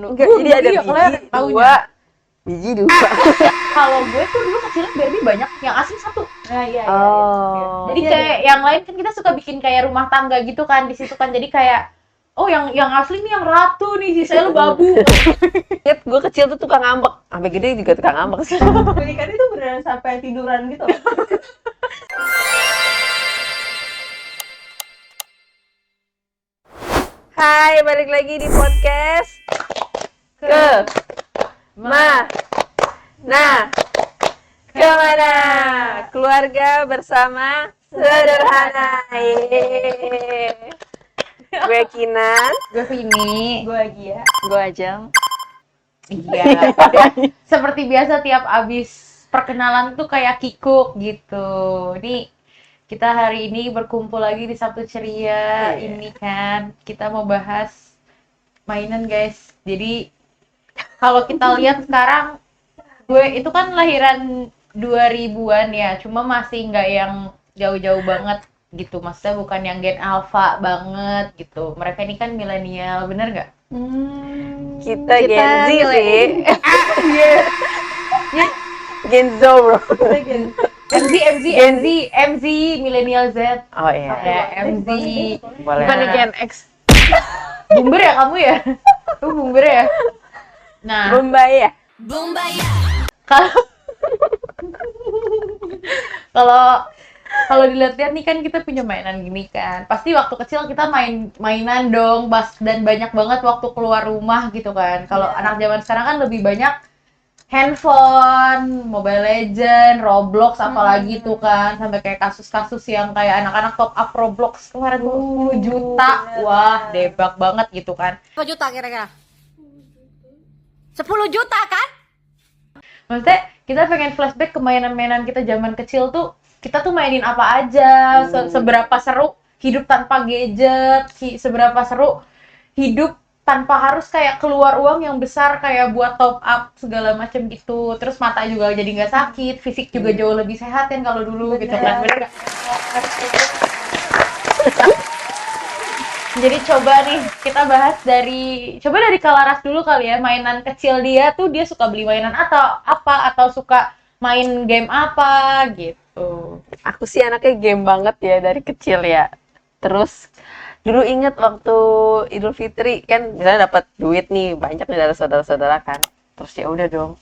Enggak, jadi ada biji dua. Kalau gue tuh dulu kecilnya Barbie banyak, yang asli satu. Nah, iya. Jadi kayak yang lain kan kita suka bikin kayak rumah tangga gitu kan di situ kan. Jadi kayak yang asli nih yang ratu nih, sisanya lu babu. Ingat gue kecil tuh tukang ngambek, sampai gede juga tukang ngambek sih. Belikan itu beneran sampai tiduran gitu. Hai, balik lagi di podcast Kemana? Keluarga bersama sederhana. Gue Kinan, Gue Vini. Gue Gia. gue Ajeng. Iya. Seperti biasa tiap abis perkenalan tuh kayak kikuk gitu. Nih kita hari ini berkumpul lagi di Sabtu Ceria. Ini kan kita mau bahas mainan guys. Jadi kalau kita lihat sekarang, gue itu kan lahiran 2000-an ya, cuma masih nggak yang jauh-jauh banget gitu. Maksudnya bukan yang Gen Alpha banget gitu. Mereka ini kan milenial, bener nggak? Kita Gen Z sih. Gen Z bro. MZ, milenial Z. Oh iya. Ya, MZ. Boleh. Bukan Gen X. Bumber ya kamu ya? Lu bumber ya? Nah, Bombay ya? kalau dilihat-lihat nih kan kita punya mainan gini kan. Pasti waktu kecil kita mainan dong, dan banyak banget waktu keluar rumah gitu kan. Kalau anak zaman sekarang kan lebih banyak handphone, Mobile Legend, Roblox apalagi tuh kan. Sampai kayak kasus-kasus yang kayak anak-anak top up Roblox kemarin tuh 10 juta. Wah, debak banget gitu kan. 10 juta kira-kira? 10 juta kan? Maksudnya kita pengen flashback ke mainan-mainan kita zaman kecil tuh, kita tuh mainin apa aja, seberapa seru hidup tanpa gadget, seberapa seru hidup tanpa harus kayak keluar uang yang besar kayak buat top up segala macam gitu. Terus mata juga jadi nggak sakit, fisik juga jauh lebih sehat kan kalau dulu gitu kan. Bener nggak? Jadi coba nih kita bahas dari Kalaras dulu kali ya. Mainan kecil dia suka beli mainan atau suka main game apa gitu. Aku sih anaknya game banget ya dari kecil ya. Terus dulu inget waktu Idul Fitri kan misalnya dapat duit nih banyak nih dari saudara-saudara kan. Terus ya udah dong.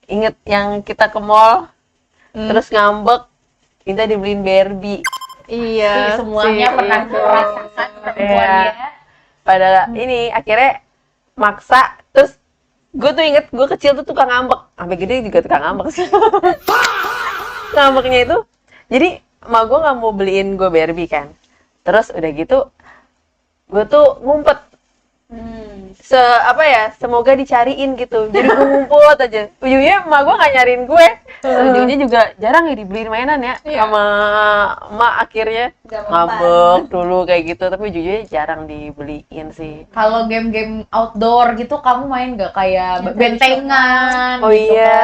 Inget yang kita ke mall terus ngambek minta dibeliin Barbie. Iya, semuanya pernah merasakan perempuan ya. Pada ini akhirnya maksa, terus gue tuh inget gue kecil tuh tukang ngambek, sampai gede juga tukang ngambek sih. Ngambeknya itu, jadi emak gue nggak mau beliin gue Barbie kan, terus udah gitu gue tuh ngumpet. Semoga dicariin gitu. Jadi gue ngumpet aja. Ujungnya emak gue nggak nyariin gue. Ujungnya juga jarang ya dibeliin mainan ya. Sama emak akhirnya ngambek dulu kayak gitu. Tapi ujungnya jarang dibeliin sih. Kalau game-game outdoor gitu kamu main nggak kayak bentengan? Oh gitu iya.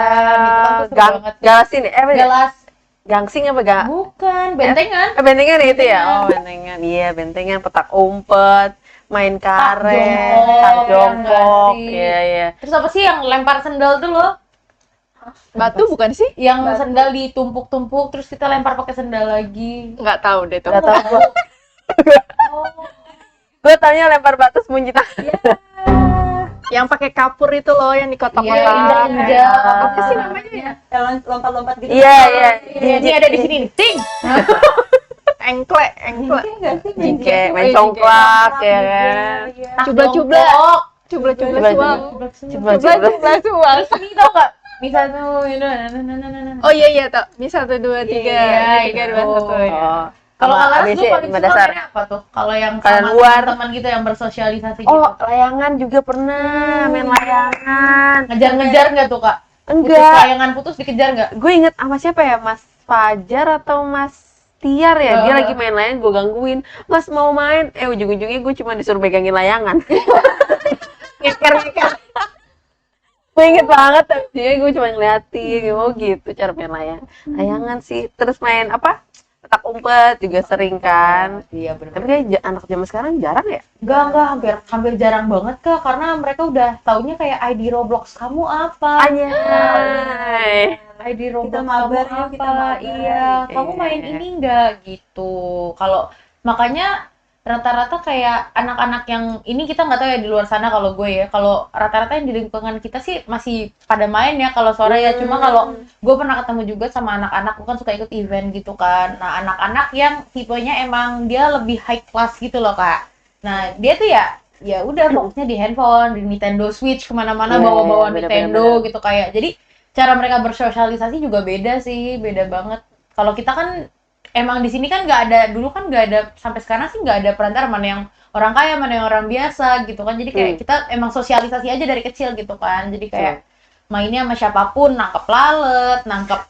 kan. Itu kan tuh seru banget tuh. Galasin ya? Galas. Gangsing apa gak? Bukan, bentengan. Bentengan itu ya? Oh bentengan. Iya bentengan, petak umpet. Main karet, tak jongkok, iya. Terus apa sih yang lempar sendal tuh lo? Batu bukan sih? Yang sendal ditumpuk-tumpuk terus kita lempar pakai sendal lagi. Nggak tahu deh tuh. Gak tau gue. Gue taunya lempar batu sembunyi tangan. Yang pakai kapur itu loh, yang di kotak-kotak. Iya, injak. Apa sih namanya ya? Yang lompat-lompat gitu. Iya. Ini ada di sini nih. Ting. Engkle. Jingke, main congklak ya kan. Cubla-cubla suang. Cubla-cubla suang. Ini tau gak? Misalnya Oh iya tuh. Misal 1 2 3. Iya, 3 2 1 ya. Kalau Kalaras lu ABC, paling lima suka dasar. mainnya apa tuh? Kalau yang Kalian sama luar. teman-teman gitu yang bersosialisasi gitu. Oh, layangan juga pernah, main layangan. Ngejar-ngejar nggak tuh kak? Putus Enggak, layangan putus dikejar nggak? gue inget sama siapa ya, Mas Fajar atau Mas Tiar ya, dia lagi main layangan, gue gangguin. Mas mau main, ujung-ujungnya gue cuma disuruh pegangin layangan. Ngeker. Gue inget banget, tapi gue cuma ngeliatin, oh gitu cara main layangan sih. Terus main apa? petak umpet juga sering kan. Iya benar. Tapi kayak anak zaman sekarang jarang ya. Enggak, hampir jarang banget Kak, karena mereka udah taunya kayak ID Roblox kamu apa? Anjay. ID Roblox kamu mabar ya, apa? kita mabar. Iya, kamu Iya. main ini enggak gitu. Kalau makanya rata-rata kayak anak-anak yang ini kita nggak tahu ya di luar sana kalau gue ya. Kalau rata-rata yang di lingkungan kita sih masih pada main ya kalau sore ya. Cuma kalau gue pernah ketemu juga sama anak-anak, gue kan suka ikut event gitu kan. Nah, anak-anak yang tipenya emang dia lebih high class gitu loh, Kak. Nah, dia tuh ya udah fokusnya di handphone, di Nintendo Switch kemana-mana Iya, bawa-bawa bener, Nintendo bener. gitu kayak. Jadi cara mereka bersosialisasi juga beda sih, beda banget. Kalau kita kan emang di sini kan nggak ada, dulu kan nggak ada, sampai sekarang sih nggak ada perantara mana yang orang kaya mana yang orang biasa gitu kan. Jadi kayak kita emang sosialisasi aja dari kecil gitu kan. Jadi kayak mainnya sama siapapun, nangkep lalat, nangkep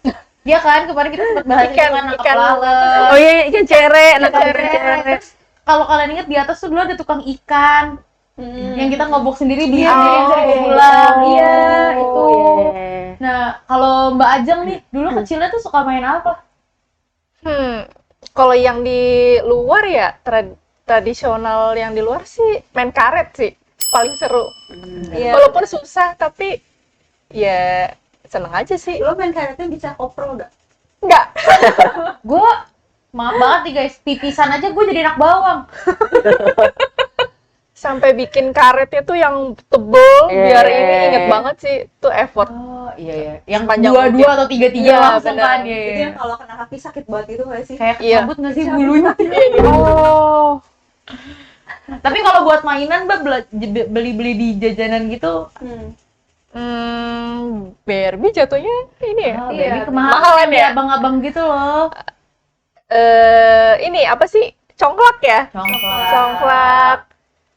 dia kan kemarin kita sempat bahas itu kan nangkep lalat. Oh iya, ikan cere, nangkap Cere. ikan cere. Terus kalau kalian ingat di atas tuh dulu ada tukang ikan yang kita ngobok sendiri beli sendiri yang sering Oh, pulang. Iya, oh, itu. iya. Nah, kalau Mbak Ajeng nih dulu kecilnya tuh suka main apa? Kalau yang di luar ya tradisional yang di luar sih main karet sih paling seru. Iya. Walaupun susah tapi ya seneng aja sih. Lo main karetnya bisa kopro nggak? Enggak. Gue maaf banget nih guys, pipisan aja gue jadi anak bawang. Sampai bikin karetnya tuh yang tebel Iya. biar ini inget banget sih tuh effort. Oh iya. Yang Sepanjang dua mungkin. atau tiga Iya, langsung bener. kan. Itu Iya. yang kalau kena kaki sakit banget itu nggak sih? Kayak Iya. kesambut nggak sih bulunya? Oh. Tapi kalau buat mainan Mbak beli-beli di jajanan gitu. Barbie jatuhnya ini ya. Oh, Iya, baby kemahalan mahalan ya, ya. abang-abang gitu loh. Ini apa sih? Congklak ya? Congklak. Congklak.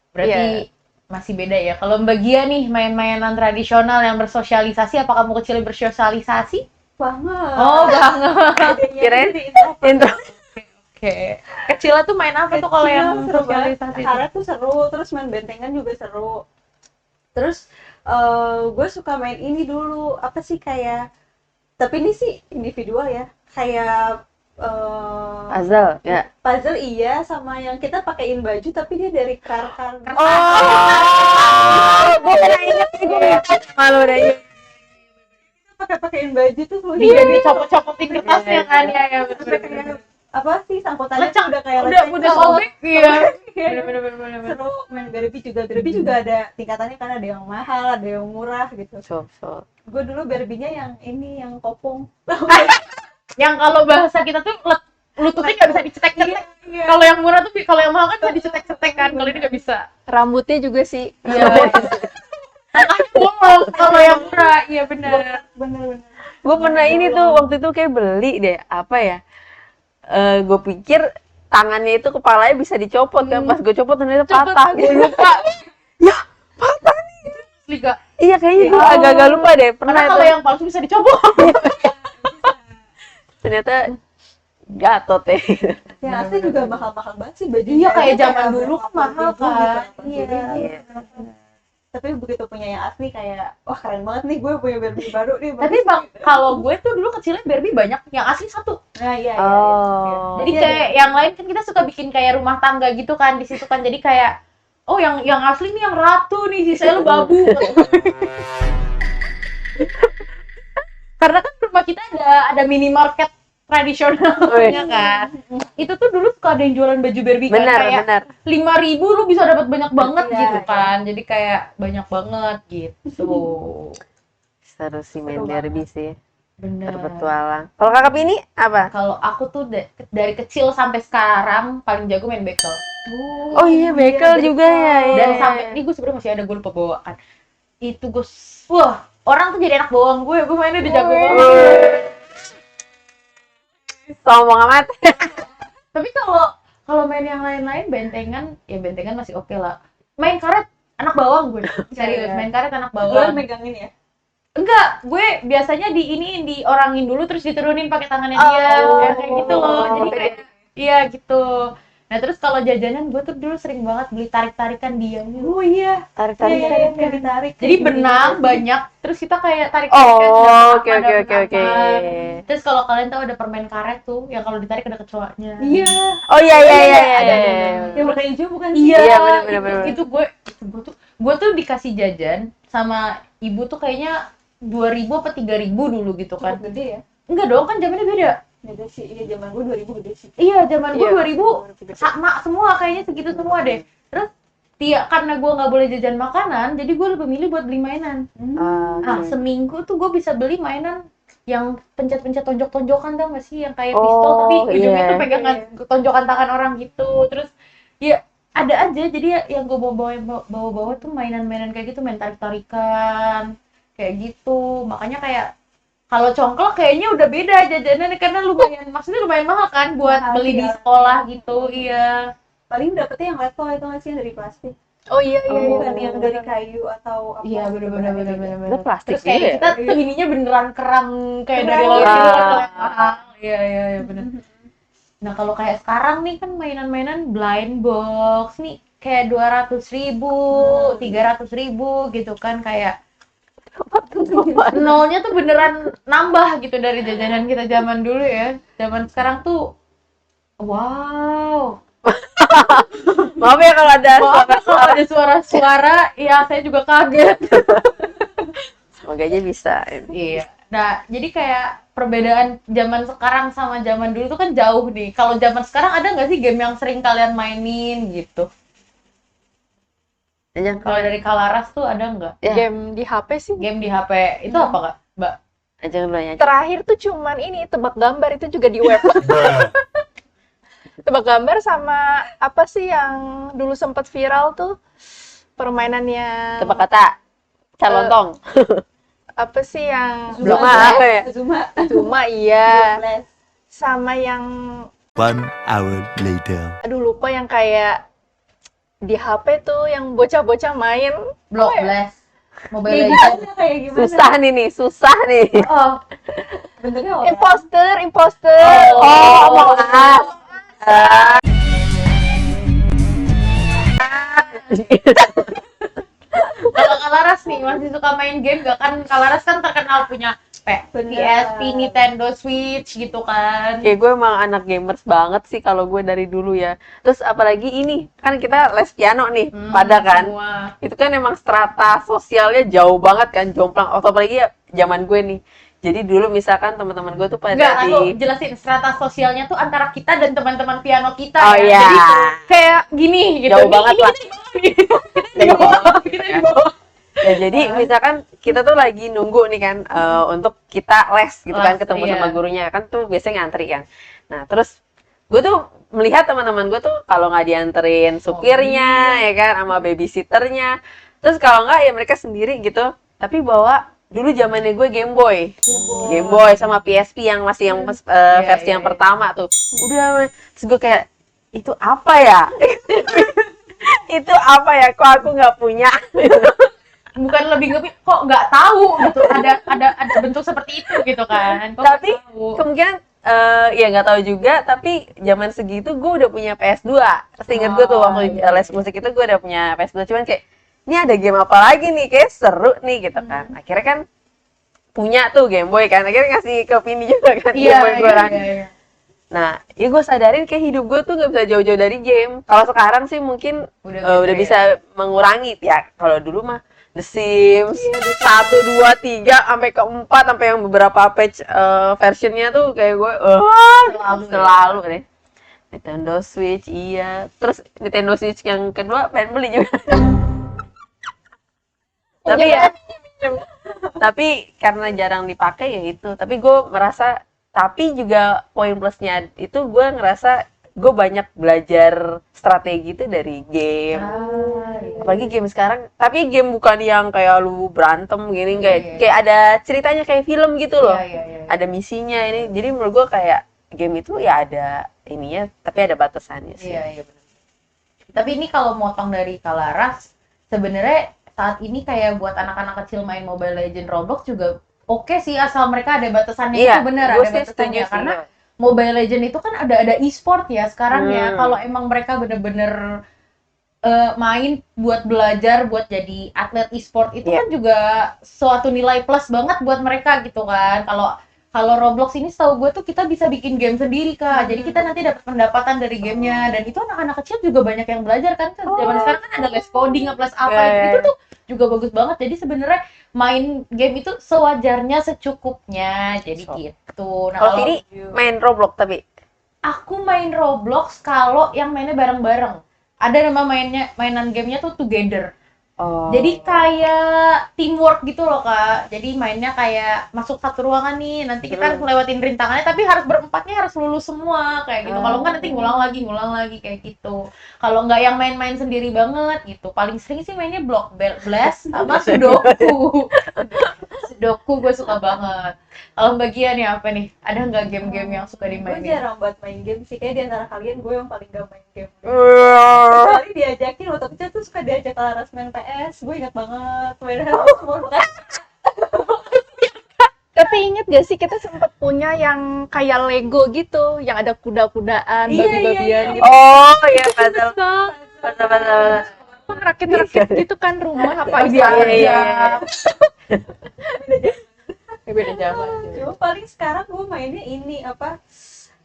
Berarti Iya. masih beda ya. Kalau Mbak Gia nih main-mainan tradisional yang bersosialisasi, apa kamu kecil bersosialisasi? Banget. Oh, banget. Kirain Jadi introvert. intro. Oke. Kecilnya tuh main apa tuh kalau yang Kecil seru banget. sosialisasi? Karet tuh seru, terus main bentengan juga seru. Terus gue suka main ini dulu, apa sih kayak, tapi ini sih individual ya, kayak Puzzle, ya. puzzle iya, sama yang kita pakein baju tapi dia dari kar-kar. Oh, gue pernah inget sih, gue Malu deh. Pakein baju tuh lu Dia dicopot-copotin kertasnya kan ya ya betul. apa sih sampotannya Lecek, udah kayak udah lecek. sobek iya. Iya. Bener-bener. Seru main Barbie juga ada tingkatannya kan, ada yang mahal, ada yang murah gitu. So. Gue dulu Barbie-nya yang ini yang kopong. Yang kalau bahasa kita tuh lututnya nggak bisa dicetek-cetek. Iya. Kalau yang murah tuh, kalau yang mahal kan bisa dicetek-cetek kan. Kalau ini nggak bisa. rambutnya juga sih. Iya. Bolong kalau yang murah, iya benar. Bener-bener. Gue pernah ini tuh waktu itu kayak beli deh, apa ya? Gue pikir tangannya itu kepalanya bisa dicopot kan, pas gue copot ternyata patah gitu. Lupa. Ya, patah nih. Liga. Iya kayaknya gue agak-agak lupa deh. Pernah Karena kalau tuh. yang palsu bisa dicopot. Ternyata gatot ya. Yang asli juga mahal-mahal banget sih bajunya. Iya, kayak Itu zaman dulu kan mahal 80.000 gitu, kan. 80.000. Iya. Tapi begitu punya yang asli kayak, wah keren banget nih gue punya Barbie baru nih. Tapi bagus bang, gitu. kalau gue tuh dulu kecilnya Barbie banyak, yang asli satu. Nah iya. Oh. Jadi Iya, kayak yang lain kan kita suka bikin kayak rumah tangga gitu kan di situ kan. Jadi kayak oh yang asli nih yang ratu nih, sisanya lu babu. Karena kan rumah kita ada minimarket tradisionalnya kan. Itu tuh dulu suka ada yang jualan baju Barbie kan Benar, kayak benar. 5.000 lu bisa dapat banyak banget Iya, gitu iya. kan. Jadi kayak banyak banget gitu. Seru sih main Seru Barbie sih. Bener. Berpetualang. Kalau kakak ini apa? Kalau aku tuh dari kecil sampai sekarang paling jago main bekel. Oh iya, bekel juga ya. Iya. Dan sampai ini gue sebenarnya masih ada, gue lupa bawa kan. Itu gue wah, orang tuh jadi anak bawang gue mainnya udah jago banget. Sombong amat. Tapi kalau main yang lain-lain bentengan masih oke lah. Main karet anak bawang gue. Serius, Iya. main karet anak Lo bawang. megang ini ya? Enggak, gue biasanya diorangin dulu terus diturunin pakai tangannya dia. Oh. Kayak gitu loh. Jadi kayak iya gitu. Nah, terus kalau jajanan gue tuh dulu sering banget beli tarik-tarikan dia. Oh iya. Tarik-tarik. Kayak ditarik. Jadi benang banyak, terus kita kayak tarik-tarikan. Oh, oke. Terus kalau kalian tahu ada permen karet tuh, yang kalau ditarik ada kecoanya. Iya. Oh iya iya iya iya. Ada, iya. Yang warna hijau bukan sih? Iya, Iya, bener. itu gue tuh dikasih jajan sama ibu tuh kayaknya 2.000 apa 3.000 dulu gitu kan. Cukup gede ya. Enggak dong, kan zamannya beda. Beda sih. Iya, zaman gue 2000 gede sih. Iya, zaman gue Iya. 2000 sama semua kayaknya segitu semua deh. Terus karena gue nggak boleh jajan makanan, jadi gue lebih milih buat beli mainan. Nah, seminggu tuh gue bisa beli mainan yang pencet-pencet tonjok-tonjokan, tau gak sih? Yang kayak pistol, tapi ujungnya iya. tuh pegangan tonjokan tangan orang gitu. Terus ya ada aja, jadi ya yang gue bawa tuh mainan-mainan kayak gitu, main tarik-tarikan kayak gitu. Makanya kayak kalau congklak kayaknya udah beda jajanannya, karena maksudnya lumayan mahal kan buat Mahal, beli di iya. sekolah gitu. Iya. Paling dapetnya yang level itu nggak sih, yang dari plastik. Oh iya iya. iya. Bukan yang dari kayu atau apa. Iya, bener-bener. Itu plastik Terus kayak juga ya? kita tuh ininya beneran kerang kayak dari Kerang. laut gitu kan, Ah. kalau yang mahal. Iya bener. Nah kalau kayak sekarang nih kan mainan-mainan blind box nih kayak 200.000, 300.000 gitu kan, kayak nolnya tuh beneran nambah gitu dari jajanan kita zaman dulu ya. Zaman sekarang tuh wow. Maaf ya kalau ada Maaf ya kalau suara-suara. ada suara-suara, ya saya juga kaget. Semoga aja bisa. Iya. Nah, jadi kayak perbedaan zaman sekarang sama zaman dulu tuh kan jauh nih. Kalau zaman sekarang ada nggak sih game yang sering kalian mainin gitu? Ajang Kalau dari Kalaras tuh ada nggak? Ya. Game di HP sih. Game di HP itu apa Kak, Mbak? Ajang dulu ya. Terakhir tuh cuman ini tebak gambar, itu juga di web. Tebak gambar sama apa sih yang dulu sempat viral tuh, permainannya Tebak kata. Calontong. apa sih yang Zuma apa ya? Zuma. Cuma iya, 12. sama yang 1 hour later. aduh lupa, yang kayak di HP tuh yang bocah-bocah main. Block Oh, ya? Blast, Mobile Kayak Legends. gimana? Kayak gimana? Susah nih. Oh, Bentuknya apa? Imposter. Oh, Among Us. kalau Kalaras nih masih suka main game gak kan? Kalaras kan terkenal punya Bener. PSP, Nintendo Switch gitu kan. Kayak gue emang anak gamers banget sih kalau gue dari dulu ya. Terus apalagi ini, kan kita les piano nih, pada kan. Semua. Itu kan emang strata sosialnya jauh banget kan, jomplang. Apalagi ya zaman gue nih. Jadi dulu misalkan teman-teman gue tuh pada Enggak, di... aku jelasin strata sosialnya tuh antara kita dan teman-teman piano kita Oh ya. iya. Jadi kayak gini gitu. Jauh banget lah. Kita di bawah, kita di bawah. Ya, jadi misalkan kita tuh lagi nunggu nih kan untuk kita les gitu kan, Les, ketemu iya. sama gurunya kan, tuh biasanya ngantri kan. Nah terus gue tuh melihat teman-teman gue tuh kalau nggak dianterin supirnya ya kan, sama babysitternya, terus kalau nggak ya mereka sendiri gitu, tapi bawa dulu zamannya gue Game Boy sama PSP yang masih yang versi yang pertama tuh, udah. Terus gue kayak, itu apa ya? Itu apa ya, kok aku nggak punya? Bukan lebih kok nggak tahu gitu. Ada bentuk seperti itu gitu kan. Kok Tapi nggak tahu. kemungkinan ya nggak tahu juga, tapi zaman segitu gue udah punya PS2. Seingat gue tuh waktu iya. les musik itu gue udah punya PS2, cuman kayak ini ada game apa lagi nih, kayak seru nih gitu kan. Akhirnya kan punya tuh Game Boy kan, akhirnya ngasih ke Vini juga kan Game Boy gue kan. iya. Nah, ya gue sadarin kayak hidup gue tuh nggak bisa jauh-jauh dari game. Kalau sekarang sih mungkin Udah udah beda bisa mengurangi ya. Kalau dulu mah The Sims 1, 2, 3 sampai ke 4, sampai yang beberapa patch versionnya tuh kayak gue selalu deh. Nintendo Switch iya. Terus Nintendo Switch yang kedua pengen beli juga. Tapi ya tapi karena jarang dipakai ya itu. Tapi gue merasa, tapi juga poin plusnya itu gue ngerasa gue banyak belajar strategi itu dari game. Iya. Apalagi game sekarang, tapi game bukan yang kayak lu berantem gini, kayak ada ceritanya kayak film gitu loh. Iya. Ada misinya ini. Jadi menurut gue kayak game itu ya ada ininya, tapi ada batasannya sih. Iya benar. Tapi ini kalau motong dari Kalaras, sebenarnya saat ini kayak buat anak-anak kecil main Mobile Legends, Roblox juga oke sih, asal mereka ada batasannya. Iya, Itu benar gue ada sih batasannya setuju sih. karena Mobile Legends itu kan ada e-sport ya sekarang ya. Hmm. Kalau emang mereka bener-bener main buat belajar, buat jadi atlet e-sport itu Iya. kan juga suatu nilai plus banget buat mereka gitu kan. Kalau Kalau Roblox ini setahu gue tuh kita bisa bikin game sendiri Kak. Jadi kita nanti dapat pendapatan dari gamenya, dan itu anak-anak kecil juga banyak yang belajar kan. Zaman sekarang kan ada les coding, plus apa Iya. itu tuh juga bagus banget. Jadi sebenarnya main game itu sewajarnya, secukupnya. Jadi gitu. Nah, Kalau kalau Vini main Roblox tapi aku main Roblox kalau yang mainnya bareng-bareng. Ada mainan gamenya tuh Together. Jadi kayak teamwork gitu loh Kak. Jadi mainnya kayak masuk satu ruangan nih, nanti kita harus lewatin rintangannya, tapi harus berempatnya harus lulus semua kayak gitu. Kalau nggak nanti ngulang lagi kayak gitu. Kalau nggak yang main-main sendiri banget gitu. Paling sering sih mainnya Block Blast sama Sudoku. Sudoku gue suka banget. Kalau bagian ya apa nih? Ada nggak game-game yang suka Gue dimainin? jarang buat main game sih, kayak di antara kalian gue yang paling gak main game. Kecuali diajakin waktu kecil tuh suka diajak Laras main PS, gue ingat banget mainan semua kan. Tapi inget gak sih kita sempat punya yang kayak Lego gitu, yang ada kuda-kudaan, Iya, babi-babian iya, gitu. Oh iya betul. Betul. Rakit-rakit gitu kan rumah apa Iya, aja. iya. Beda zaman. Cuma paling sekarang gue mainnya ini apa,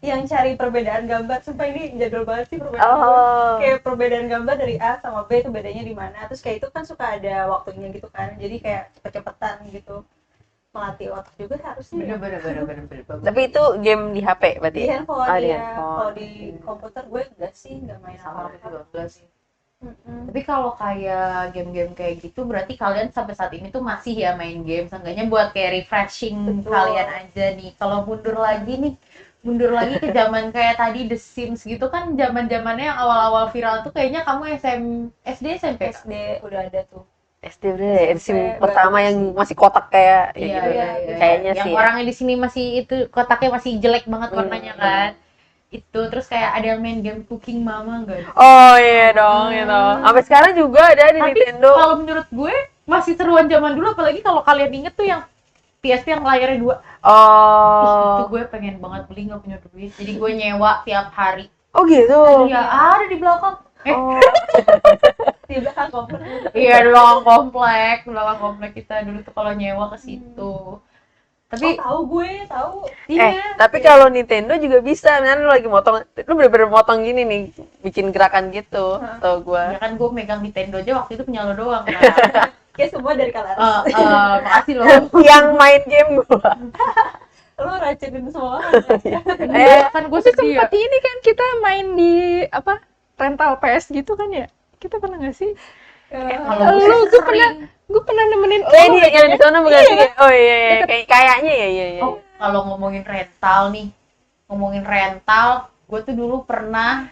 yang cari perbedaan gambar. Sumpah ini jadul banget sih perbedaan Oh. kayak perbedaan gambar dari A sama B itu bedanya di mana, terus kayak itu kan suka ada waktunya gitu kan, jadi kayak cepet-cepetan gitu, melatih otak juga harusnya. Bener. Tapi itu game di HP berarti. Di handphone Oh, di ya, handphone. kalau di komputer gue enggak sih, enggak main Sama apa-apa. juga enggak sih. Mm-mm. Tapi kalau kayak game-game kayak gitu, berarti kalian sampai saat ini tuh masih ya main game, seenggaknya buat kayak refreshing Betul. kalian aja nih. Kalau mundur lagi ke zaman kayak tadi The Sims gitu kan, zaman-zamannya yang awal-awal viral tuh kayaknya kamu SD SMP. SD udah ada tuh. SD udah ya, SMP SIM pertama baru yang sih. masih kotak kayak Iya, gitu. iya. Kayaknya Yang sih. Ya. orangnya di sini masih itu kotaknya masih jelek banget warnanya kan. Itu terus kayak ada yang main game Cooking Mama enggak? Oh iya dong, gitu. Sampai sekarang juga ada di Tapi Nintendo. kalau menurut gue masih seruan zaman dulu, apalagi kalau kalian inget tuh yang PSP yang layarnya 2. Itu Oh. gue pengen banget beli, nggak punya duit. Jadi gue nyewa tiap hari. Oh gitu. Ya ada di belakang. Oh. Di belakang komputer. Iya, di belakang komplek kita dulu tuh kalau nyewa ke situ. Tapi Tahu gue, tahu. iya. Tapi kalau Nintendo juga bisa, misalnya lu lagi motong, lu bener-bener motong gini nih, bikin gerakan gitu, tau Ya gua. kan gue megang Nintendo aja waktu itu punya lo doang kan. Kayak semua dari Kalaras. Makasih lo. Yang main game gua. Lo racunin semua. Kan gue sedih ya. Seperti ini kan kita main di apa rental PS gitu kan ya? Kita pernah nggak sih? Kalau Lu gue gue pernah nemenin Oh ini yang di sana bukan sih? Oh iya, kayaknya ya, iya. Oh, kalau ngomongin rental, gue tuh dulu pernah.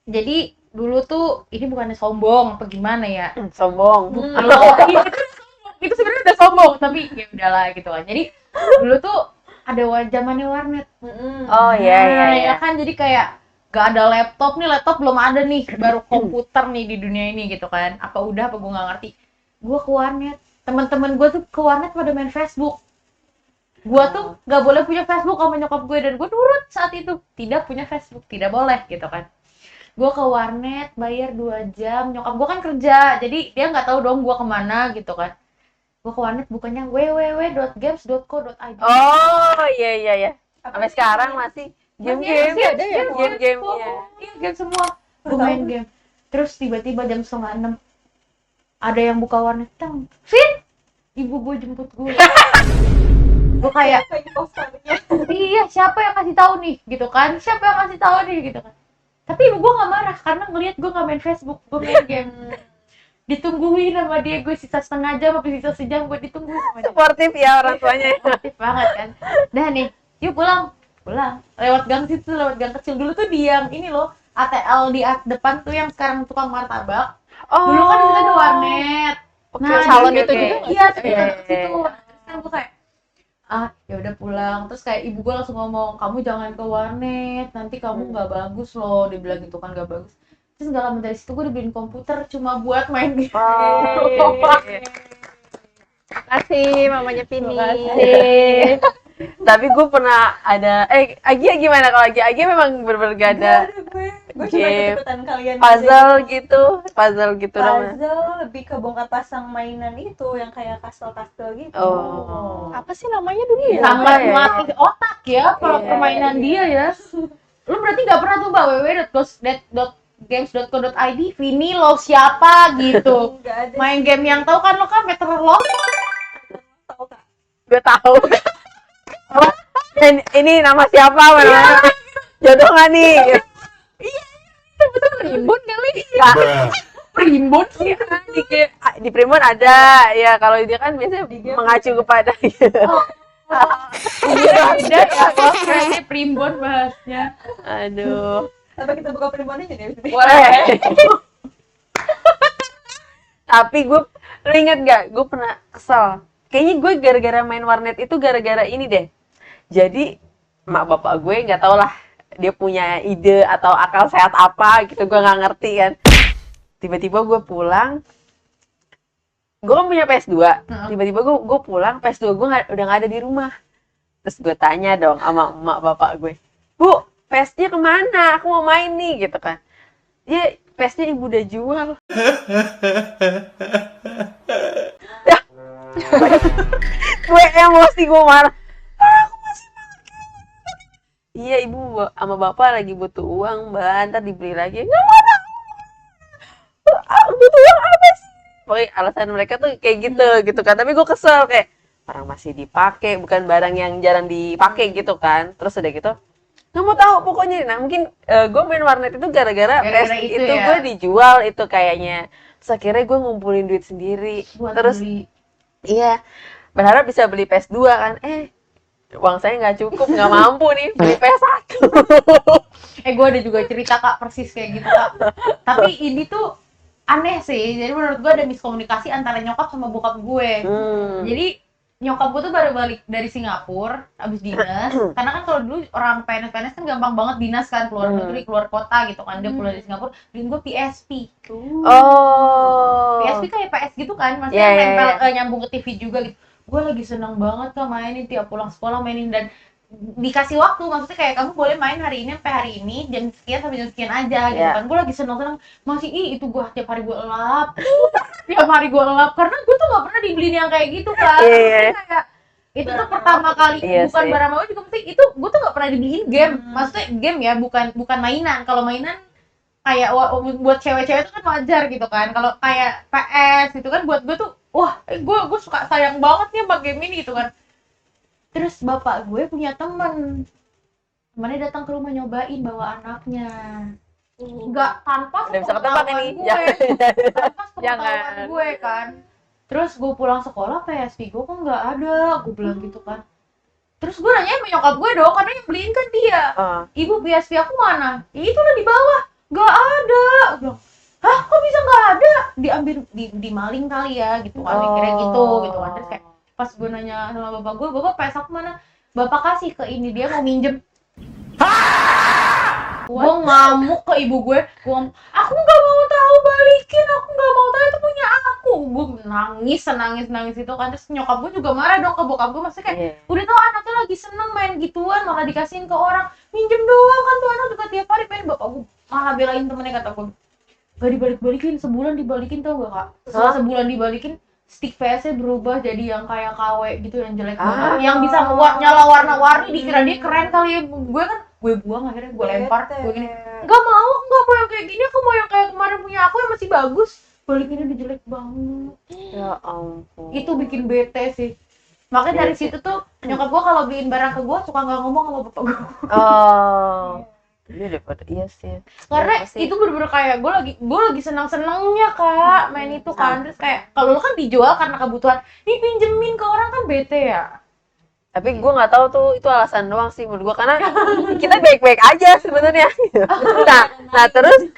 Jadi dulu tuh ini bukannya sombong apa gimana ya? Sombong. Itu sebenarnya udah sombong, tapi ya udahlah gitu kan. Jadi dulu tuh ada zamannya warnet. Oh iya. Ya kan, jadi kayak gak ada laptop belum ada nih, baru komputer nih di dunia ini gitu kan. Apa udah apa gue nggak ngerti. Gue ke warnet, teman-teman gue tuh ke warnet pada main Facebook. Gue tuh nggak boleh punya Facebook sama nyokap gue, dan gue nurut saat itu, tidak punya Facebook, tidak boleh gitu kan. Gue ke warnet bayar 2 jam, nyokap gue kan kerja, jadi dia nggak tahu dong gue kemana gitu kan. Gue ke warnet bukannya www.games.co.id. Oh iya. Sampai sekarang masih game-game. masih ada ya? Game-game ya. Iya, game semua. Gue main game. Terus tiba-tiba jam 5:30 ada yang buka warnet. Tang, Fit, ibu gue jemput gue. Gue kayak, iya siapa yang kasih tahu nih gitu kan? Siapa yang kasih tahu nih gitu kan? Tapi ibu gue nggak marah karena ngelihat gue nggak main Facebook, gue main game. Ditungguin sama dia, gue sisa setengah jam atau sisa sejam gue ditungguin sama dia. Sportif ya orang tuanya. Aktif banget kan. Dah nih, yuk pulang. Lewat gang situ, lewat gang kecil. Dulu tuh di yang ini loh, ATL di depan tuh yang sekarang tukang martabak. Dulu kan di situ ada warnet. Oke, salon oke, itu oke. juga nggak Iya, Iya, sekitar iya, situ. iya. Terus kan gue kayak, ya udah pulang. Terus kayak ibu gue langsung ngomong, kamu jangan ke warnet, nanti kamu nggak bagus loh. Dia bilang gitu kan, nggak bagus. Terus nggak lama dari situ gue dibeliin komputer cuma buat main game. Kasih mamanya Vini. Makasih. Tapi gue pernah ada, Agia gimana kalau Agia? Agia memang bener-bener gak ada. Gue cuma Game. ikut-ikutan kalian puzzle gitu namanya. puzzle lebih ke bongkar pasang mainan itu yang kayak kastel-kastel gitu. Oh. Apa sih namanya dulu ya? Sangat ya? melatih otak ya Iya, permainan dia ya. Lu berarti nggak pernah tuh mbak www.games.co.id Vini lo siapa gitu. Enggak ada Main game yang tahu kan lo kan Meter lo. tahu Kak. Gue tahu. Apa? Ini nama siapa? Mana? Jodoh nggak nih? Primbon kali. Primbon sih. Di Primbon ada ya, kalau dia kan biasanya mengacu kepada Beda ya bos, kayaknya Primbon bahasnya. aduh. Apa kita buka primbon aja deh? Boleh. Tapi lu inget gak? Gue pernah kesel. Kayaknya gue gara-gara main warnet itu gara-gara ini deh. Jadi mak bapak gue nggak tau lah, dia punya ide atau akal sehat apa gitu, gue nggak ngerti kan. Tiba-tiba gue pulang, gue kan punya PS2. Tiba-tiba gue pulang, PS2 gue udah nggak ada di rumah. Terus gue tanya dong sama emak bapak gue, Bu, PS-nya kemana? Aku mau main nih gitu kan. Ya, PS-nya ibu udah jual. Ya. Gue emosi, gue marah. Aku masih pakai. Iya, ibu sama bapak lagi butuh uang, Mbak. Ntar dibeli lagi. Nggak mau tahu. Butuh uang apa sih? Pokoknya alasan mereka tuh kayak gitu kan. Tapi gue kesel kayak orang masih dipakai, bukan barang yang jarang dipakai gitu kan. Terus udah gitu, nggak mau tahu pokoknya. Nah mungkin gue main warnet itu gara-gara PS itu itu ya? gue dijual itu kayaknya. Terus akhirnya gue ngumpulin duit sendiri. Buat Terus beli. iya, berharap bisa beli PS2 kan. Uang saya nggak cukup, nggak mampu nih beli PS1. Gue ada juga cerita kak persis kayak gitu kak. Tapi ini tuh aneh sih. Jadi menurut gue ada miskomunikasi antara nyokap sama bokap gue. Jadi nyokap gue tuh baru balik dari Singapura abis dinas. Karena kan kalau dulu orang PNS kan gampang banget dinas kan, keluar negeri, keluar kota gitu kan. Dia pulang dari Singapura, beliin gue PSP. Oh. PSP kayak PS gitu kan, maksudnya Iya, iya, nempel iya. nyambung ke TV juga gitu. Gue lagi seneng banget tuh mainin, tiap pulang sekolah mainin, dan dikasih waktu, maksudnya kayak kamu boleh main hari ini sampai hari ini jam sekian sampai jam sekian aja gitu Iya. kan. Gue lagi seneng masih itu gue tiap hari gue elap. Tiap hari gue elap karena gue tuh gak pernah dibeliin yang kayak gitu kan. Iya. Maksudnya kayak itu tuh pertama kali, Iya bukan sih. barang bawah juga, mesti itu gue tuh gak pernah dibeliin game. Maksudnya game ya, bukan mainan. Kalau mainan kayak buat cewek-cewek itu kan wajar gitu kan. Kalau kayak PS gitu kan buat gue tuh wah, gue suka sayang banget nih sama game ini gitu kan. Terus bapak gue punya temennya datang ke rumah nyobain bawa anaknya. Enggak tanpa Udah bisa ke tempat sepengetahuan ini. gue. Tanpa sepengetahuan Jangan. gue kan. Terus gue pulang sekolah PSP gue kok nggak ada, gue bilang gitu kan. Terus gue nanya sama nyokap gue dong, karena yang beliin kan dia. Ibu PSP aku mana? Itu lah di bawah, nggak ada. Gue bilang, hah kok bisa nggak ada? Diambil di maling kali ya gitu kan, mikirnya gitu kan. Terus kayak pas gue nanya sama bapak gue, bapak PS aku mana? Bapak kasih ke ini, dia mau minjem. Gue ngamuk ke ibu gue ngomong, aku nggak mau tahu, balikin, aku nggak mau tahu, itu punya aku. Gue nangis itu kan. Terus nyokap gue juga marah dong ke bokap gue, maksudnya kayak udah tahu anaknya lagi seneng main gituan malah dikasihin ke orang, minjem doang kan tuh anak juga tiap hari pengen. Bapak gue malah belain temennya, kata gue gak dibalik-balikin, sebulan dibalikin tau gak kak? Setelah sebulan dibalikin, stick PS-nya berubah jadi yang kayak KW gitu, yang jelek banget, yang bisa nyala warna-warni, dikira dia keren kali ya. Gue kan gue buang, akhirnya gue lempar, gue gini, nggak mau yang kayak gini, aku mau yang kayak kemarin punya aku yang masih bagus, balikinnya udah jelek banget. Ya ampun. Itu bikin bete sih. Makanya dari situ tuh nyokap gue kalau beliin barang ke gue suka nggak ngomong sama bapak gue. Iya daripada iya sih. Karena Ya, pasti. itu bener-bener kayak gue lagi senang-senangnya kak main itu kan. Terus kayak kalau lu kan dijual karena kebutuhan, nih pinjemin ke orang kan bete ya. Tapi gue nggak tahu tuh itu alasan doang sih menurut gue, karena kita baik-baik aja sebenarnya. Nah terus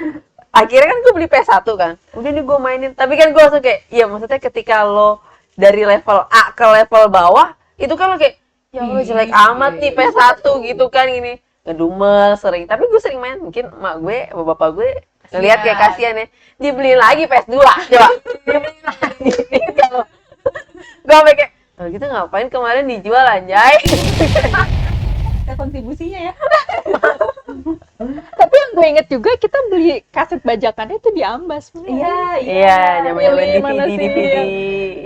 akhirnya kan gue beli PS1 kan, udah nih gue mainin. Tapi kan gue langsung kayak, iya maksudnya ketika lo dari level A ke level bawah itu kan lo kayak, ya Allah jelek amat nih PS1 gitu kan, gini ngedumel sering. Tapi gue sering main, mungkin emak gue sama bapak gue ngeliat kayak kasihan ya, dibeliin lagi PS2 coba, dibeliin lagi. Gue sampai kayak, kalau gitu ngapain kemarin dijual anjay. Kayak kontribusinya ya. Tapi yang gue inget juga kita beli kaset bajakannya itu di Ambas. Iya, zaman-zaman Milih mana DVD, sih? DVD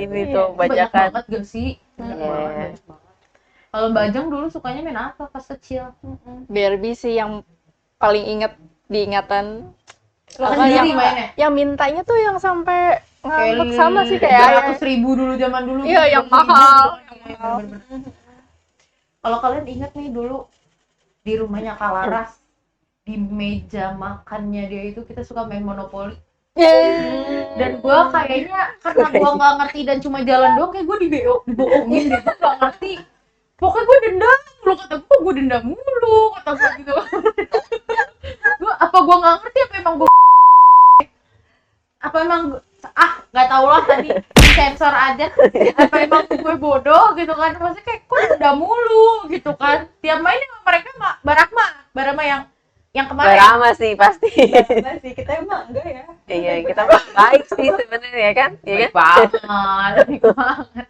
ini tuh Banyak bajakan. banget gak sih? Banyak Iya. banget, banyak banget. Kalau Mbak Ajeng dulu sukanya main apa pas kecil? Barbie sih yang paling inget diingatan. Lo kan sendiri mainnya? Yang mintanya tuh yang sampai ngambek Kayak sama sih kayak 200.000 dulu zaman dulu. Iya, gitu, yang 20.000. mahal. Bener-bener. Kalau kalian ingat nih dulu di rumahnya Kalaras, di meja makannya dia itu kita suka main monopoli. Dan gua kayaknya karena gua nggak ngerti dan cuma jalan doang, kayak gua dibohongin deh, gua nggak ngerti. Pokoknya gua dendam mulu, kata gua dendam mulu, kata gua gitu. Gua nggak ngerti apa emang nggak tau lah, tadi sensor aja apa emang gue bodoh gitu kan, maksudnya kayak kok dendam mulu gitu kan, tiap main sama mereka Barama yang kemarin. Barama sih pasti. Enggak sih, kita emang enggak ya. Iya, kita baik sih sebenarnya kan? Iya kan? Baik banget.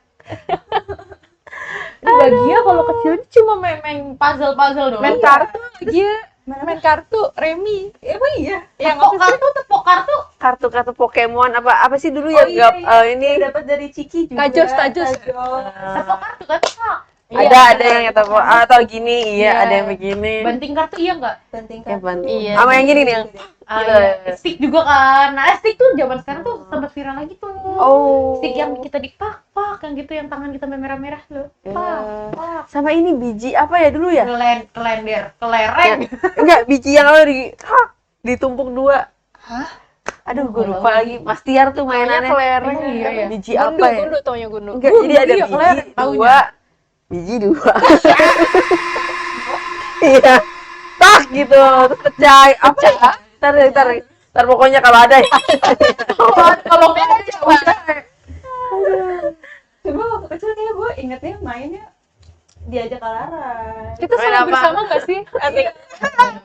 Bagia kalau kecil ini cuma main puzzle doang. main kartu dia main kartu Remi. Emang iya. Yang tepok kartu Kartu-kartu Pokemon apa sih dulu yang ini dapat dari Ciki juga. Tajos. tepok kartu kan Kak? ada yang kata atau gini, iya ada yang begini. Banting kartu iya nggak? Penting Ya, kan. bantu. Iya. Sama yang gini nih yang Iya. Stick juga kan. Nah, stick tuh zaman sekarang tuh sempat viral lagi tuh. Stick yang kita dipak yang gitu, yang tangan kita merah-merah loh. Pak. sama ini biji apa ya dulu ya? Kelereng. Enggak, biji yang kalau ditumpuk dua. Hah? Aduh, gue lupa lagi. Mas Tiar tuh mainannya. kelereng Iya, iya. Biji apa ya? Gundu taunya gundu. Enggak, jadi ada iya, kelereng, biji taunya. dua. Biji dua. Iya. Tak gitu, terus pecah. Apa ya? Ntar pokoknya kalau ada ya. Kalau nggak ada coba. Coba waktu kecil kayak gue ingetnya mainnya diajak Kalaras. Kita Main selalu apa? bersama nggak sih? Atik.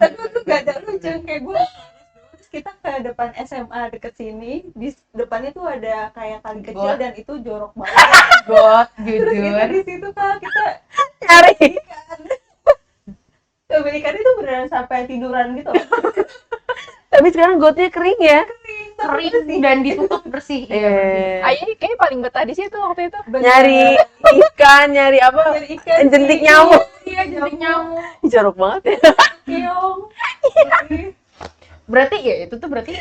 Tapi itu gak ada lucu kayak gue. Terus kita ke depan SMA deket sini, di depannya tuh ada kayak kali kecil Got. dan itu jorok banget. Got, Terus kita jujur. di situ kan kita Nyari. belikan itu beneran sampai tiduran gitu. Tapi sekarang gotnya kering ya. Kering dan ditutup bersih. Iya. Ayi kayaknya paling betah di situ waktu itu. Nyari ikan, nyari apa? Nyari ikan, Jentik nyamuk. Iya, jentik nyamuk. Ih, jorok banget ya. keong. Berarti ya itu tuh berarti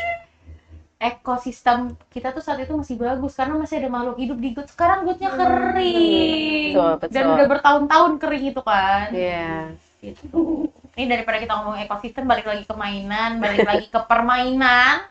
ekosistem kita tuh saat itu masih bagus karena masih ada makhluk hidup di got. Sekarang gotnya kering. Betul. Dan udah bertahun-tahun kering itu kan. Iya. Gitu. Ini daripada kita ngomong ekosistem, balik lagi ke mainan, balik lagi ke permainan.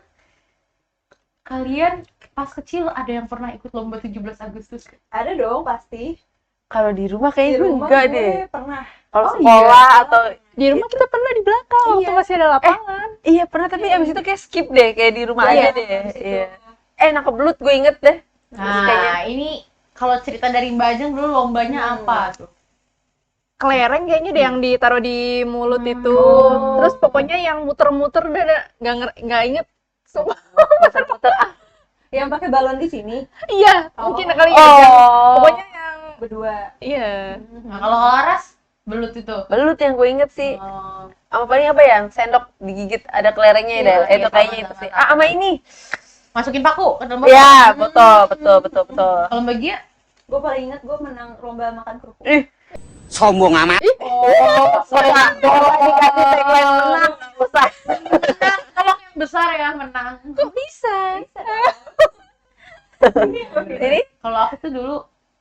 Kalian pas kecil ada yang pernah ikut lomba 17 Agustus? Ada dong pasti. Kalau di rumah Di kayaknya rumah enggak gue deh. pernah. Kalau Oh, sekolah atau Di rumah kita pernah di belakang waktu Iya. masih ada lapangan. iya pernah tapi abis itu kayak skip deh kayak di rumah aja deh. Iya. Nangkep belut gue inget deh. Terus kayaknya Nah, ini kalau cerita dari Mbak Ajeng dulu lombanya apa tuh? Kelereng kayaknya deh yang ditaruh di mulut itu. Terus pokoknya yang muter-muter udah nggak inget. Sumpah. muter-muter Yang pakai balon di sini Iya, mungkin kali ya. Oh. Pokoknya yang berdua. iya. Nah, kalau Laras belut itu. Belut yang gue inget sih. Oh, Sama paling apa ya? Sendok digigit ada kelerengnya ya. Iya, Itu iya, kayaknya itu sama, sih. sama. Sama ini. masukin paku ke dalam Iya, botol. betul. Kalau Mbak Gia, Gue paling inget gue menang lomba makan kerupuk. Sombong amat. Oh, bola dikasih tagline menang, nggak usah. kalau yang besar ya menang. Kok bisa? Jadi Kalau aku tuh dulu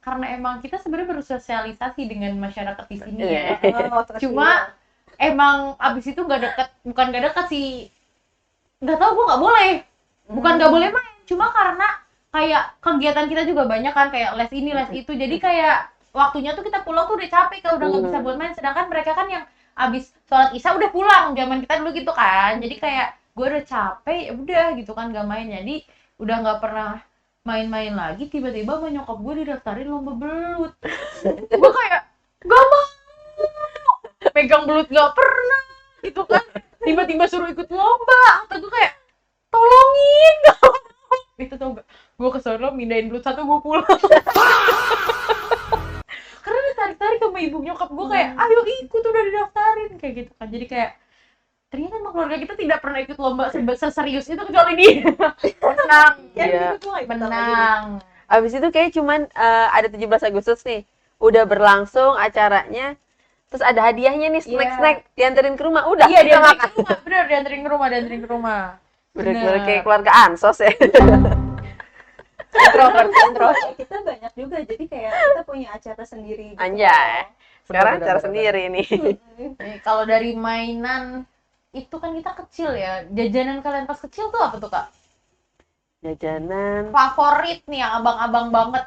karena emang kita sebenarnya bersosialisasi dengan masyarakat di sini ya. Oh, terus Cuma emang abis itu bukan nggak dekat sih, nggak tahu gue nggak boleh, bukan nggak boleh main, cuma karena kayak kegiatan kita juga banyak kan, kayak les ini les itu, jadi kayak waktunya tuh kita pulang tuh udah capek kalau udah nggak bisa buat main, sedangkan mereka kan yang abis sholat isya udah pulang, zaman kita dulu gitu kan, jadi kayak gue udah capek ya udah gitu kan nggak main, jadi udah nggak pernah main-main lagi. Tiba-tiba sama nyokap gue didaftarin lomba belut. Gue kayak gak mau pegang belut, gak pernah gitu kan, tiba-tiba suruh ikut lomba, atau gue kayak tolongin gak mau. Itu tau gak, gue kesana mindahin belut satu, gue pulang. Karena ditarik-tarik sama ibu nyokap gue kayak ayo ikut udah didaftarin kayak gitu kan, jadi kayak keluarga kita tidak pernah ikut lomba seserius itu kecuali dia. Menang. Ya, Iya. gitu gue gak ikutan lagi deh. Menang. Abis itu kayak cuman ada 17 Agustus nih. Udah berlangsung acaranya. Terus ada hadiahnya nih, snack-snack. Dianterin ke rumah. Udah, Iya, kita dianterin makan. ke rumah. Bener, dianterin ke rumah. Bener-bener Bener. kayak keluarga Ansos ya. Introvert, introvert. Ya, kita banyak juga, jadi kayak kita punya acara sendiri gitu. Anjay. Sekarang Bener, acara bener, sendiri nih. Nih, kalau dari mainan itu kan kita kecil ya. Jajanan kalian pas kecil tuh apa tuh, Kak? Jajanan. Favorit nih yang abang-abang banget.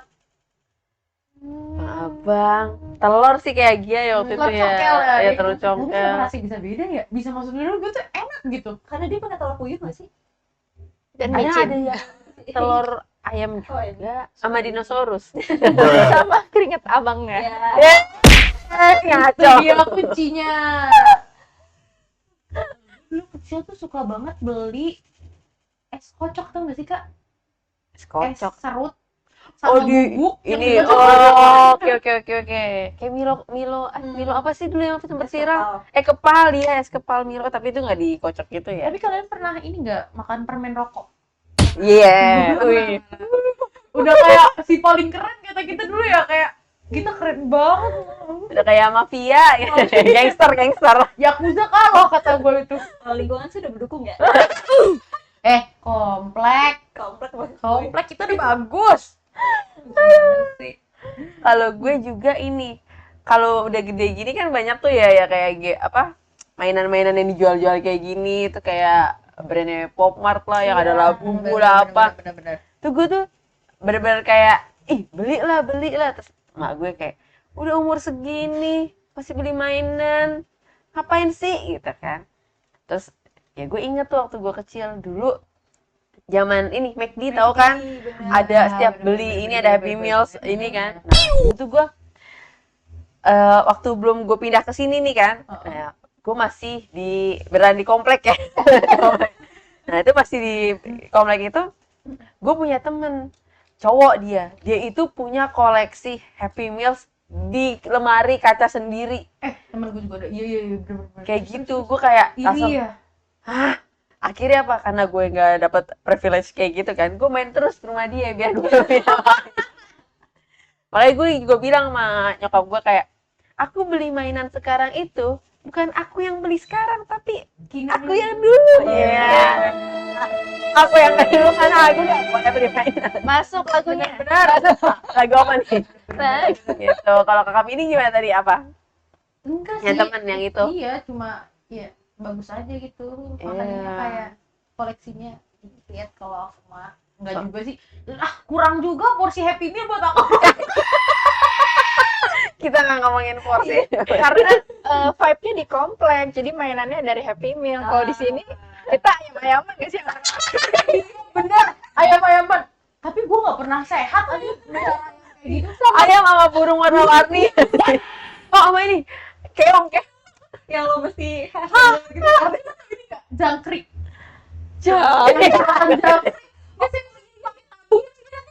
Abang. Telur sih kayak Gia ya waktu Telur itu ya. congkel ya. Iya, telur Tapi kenapa congkel. rasanya bisa beda ya? Bisa masuk dulu gue tuh enak gitu. Karena dia pakai telur puyuh gak sih? Dan Ada micin. ada ya. Telur ayam Oh, iya. juga sama dinosaurus. Sama keringet abangnya. Ya. Ngaco. Itu dia kuncinya. Dulu kecil tuh suka banget beli es kocok, tau gak sih, Kak? Es Kocok. serut Oh, sama di bubuk yang ini. dibacok. Oh, oke. Kayak Milo apa sih dulu yang sempet viral? Kepal dia, es kepal Milo, tapi itu nggak dikocok gitu ya. Tapi kalian pernah ini nggak makan permen rokok? Iya. Wih. Udah kayak si paling keren kata kita dulu ya, kayak kita keren banget. Udah kayak mafia, gangster. Yakuza kalau kata gue itu. Lingkungan sih udah mendukung ya. Komplek Komplek banget. komplek kita udah bagus. Kalau gue juga ini, kalau udah gede gini kan banyak tuh ya kayak mainan-mainan yang dijual-jual kayak gini tuh kayak brandnya Popmart lah yang ada labu lah apa. Bener-bener. Tuh gue tuh bener-bener kayak beli lah terus mak gue kayak udah umur segini masih beli mainan, ngapain sih gitu kan. Terus ya gue inget tuh waktu gue kecil dulu zaman ini McD tahu kan, ada setiap beli ini ada Happy Meals ini kan. Nah, itu gue waktu belum gue pindah ke sini nih kan, gue masih berada di komplek ya. Nah itu masih di komplek itu, gue punya temen cowok, dia itu punya koleksi Happy Meals di lemari kaca sendiri Temen gue juga ada. Iya bener-bener. kayak gitu. Gue kayak langsung Iri ya. akhirnya apa, karena gue nggak dapet privilege kayak gitu kan, gue main terus ke rumah dia biar gue bisa main. Makanya gue juga bilang sama nyokap gue kayak, aku beli mainan sekarang itu bukan aku yang beli sekarang, tapi aku yang dulu ya. Aku yang dulu karena aku nggak boleh beli mainan. Masuk lagunya. Benar. Lagu apa nih? Gitu. Kalau kakak ini gimana tadi, apa? Enggak sih. Yang temen yang itu? Iya, cuma ya bagus aja gitu. Makanya Iya. kayak koleksinya dikit kalau aku mah. Enggak juga sih. Kurang juga porsi Happy Meal buat aku. Kita nggak ngomongin porsi. Karena vibe-nya di komplek, jadi mainannya dari Happy Meal. Kalau di sini kita ayam-ayaman nggak sih? Bener, ayam-ayaman. Tapi gue nggak pernah sehat aja kayak gitu. Ayam sama burung warna-warni. Oh, sama ini. Keong. Yang lo mesti Gitu. Jangkrik. Jangkrik. Jangkrik. Biasanya pakai tabung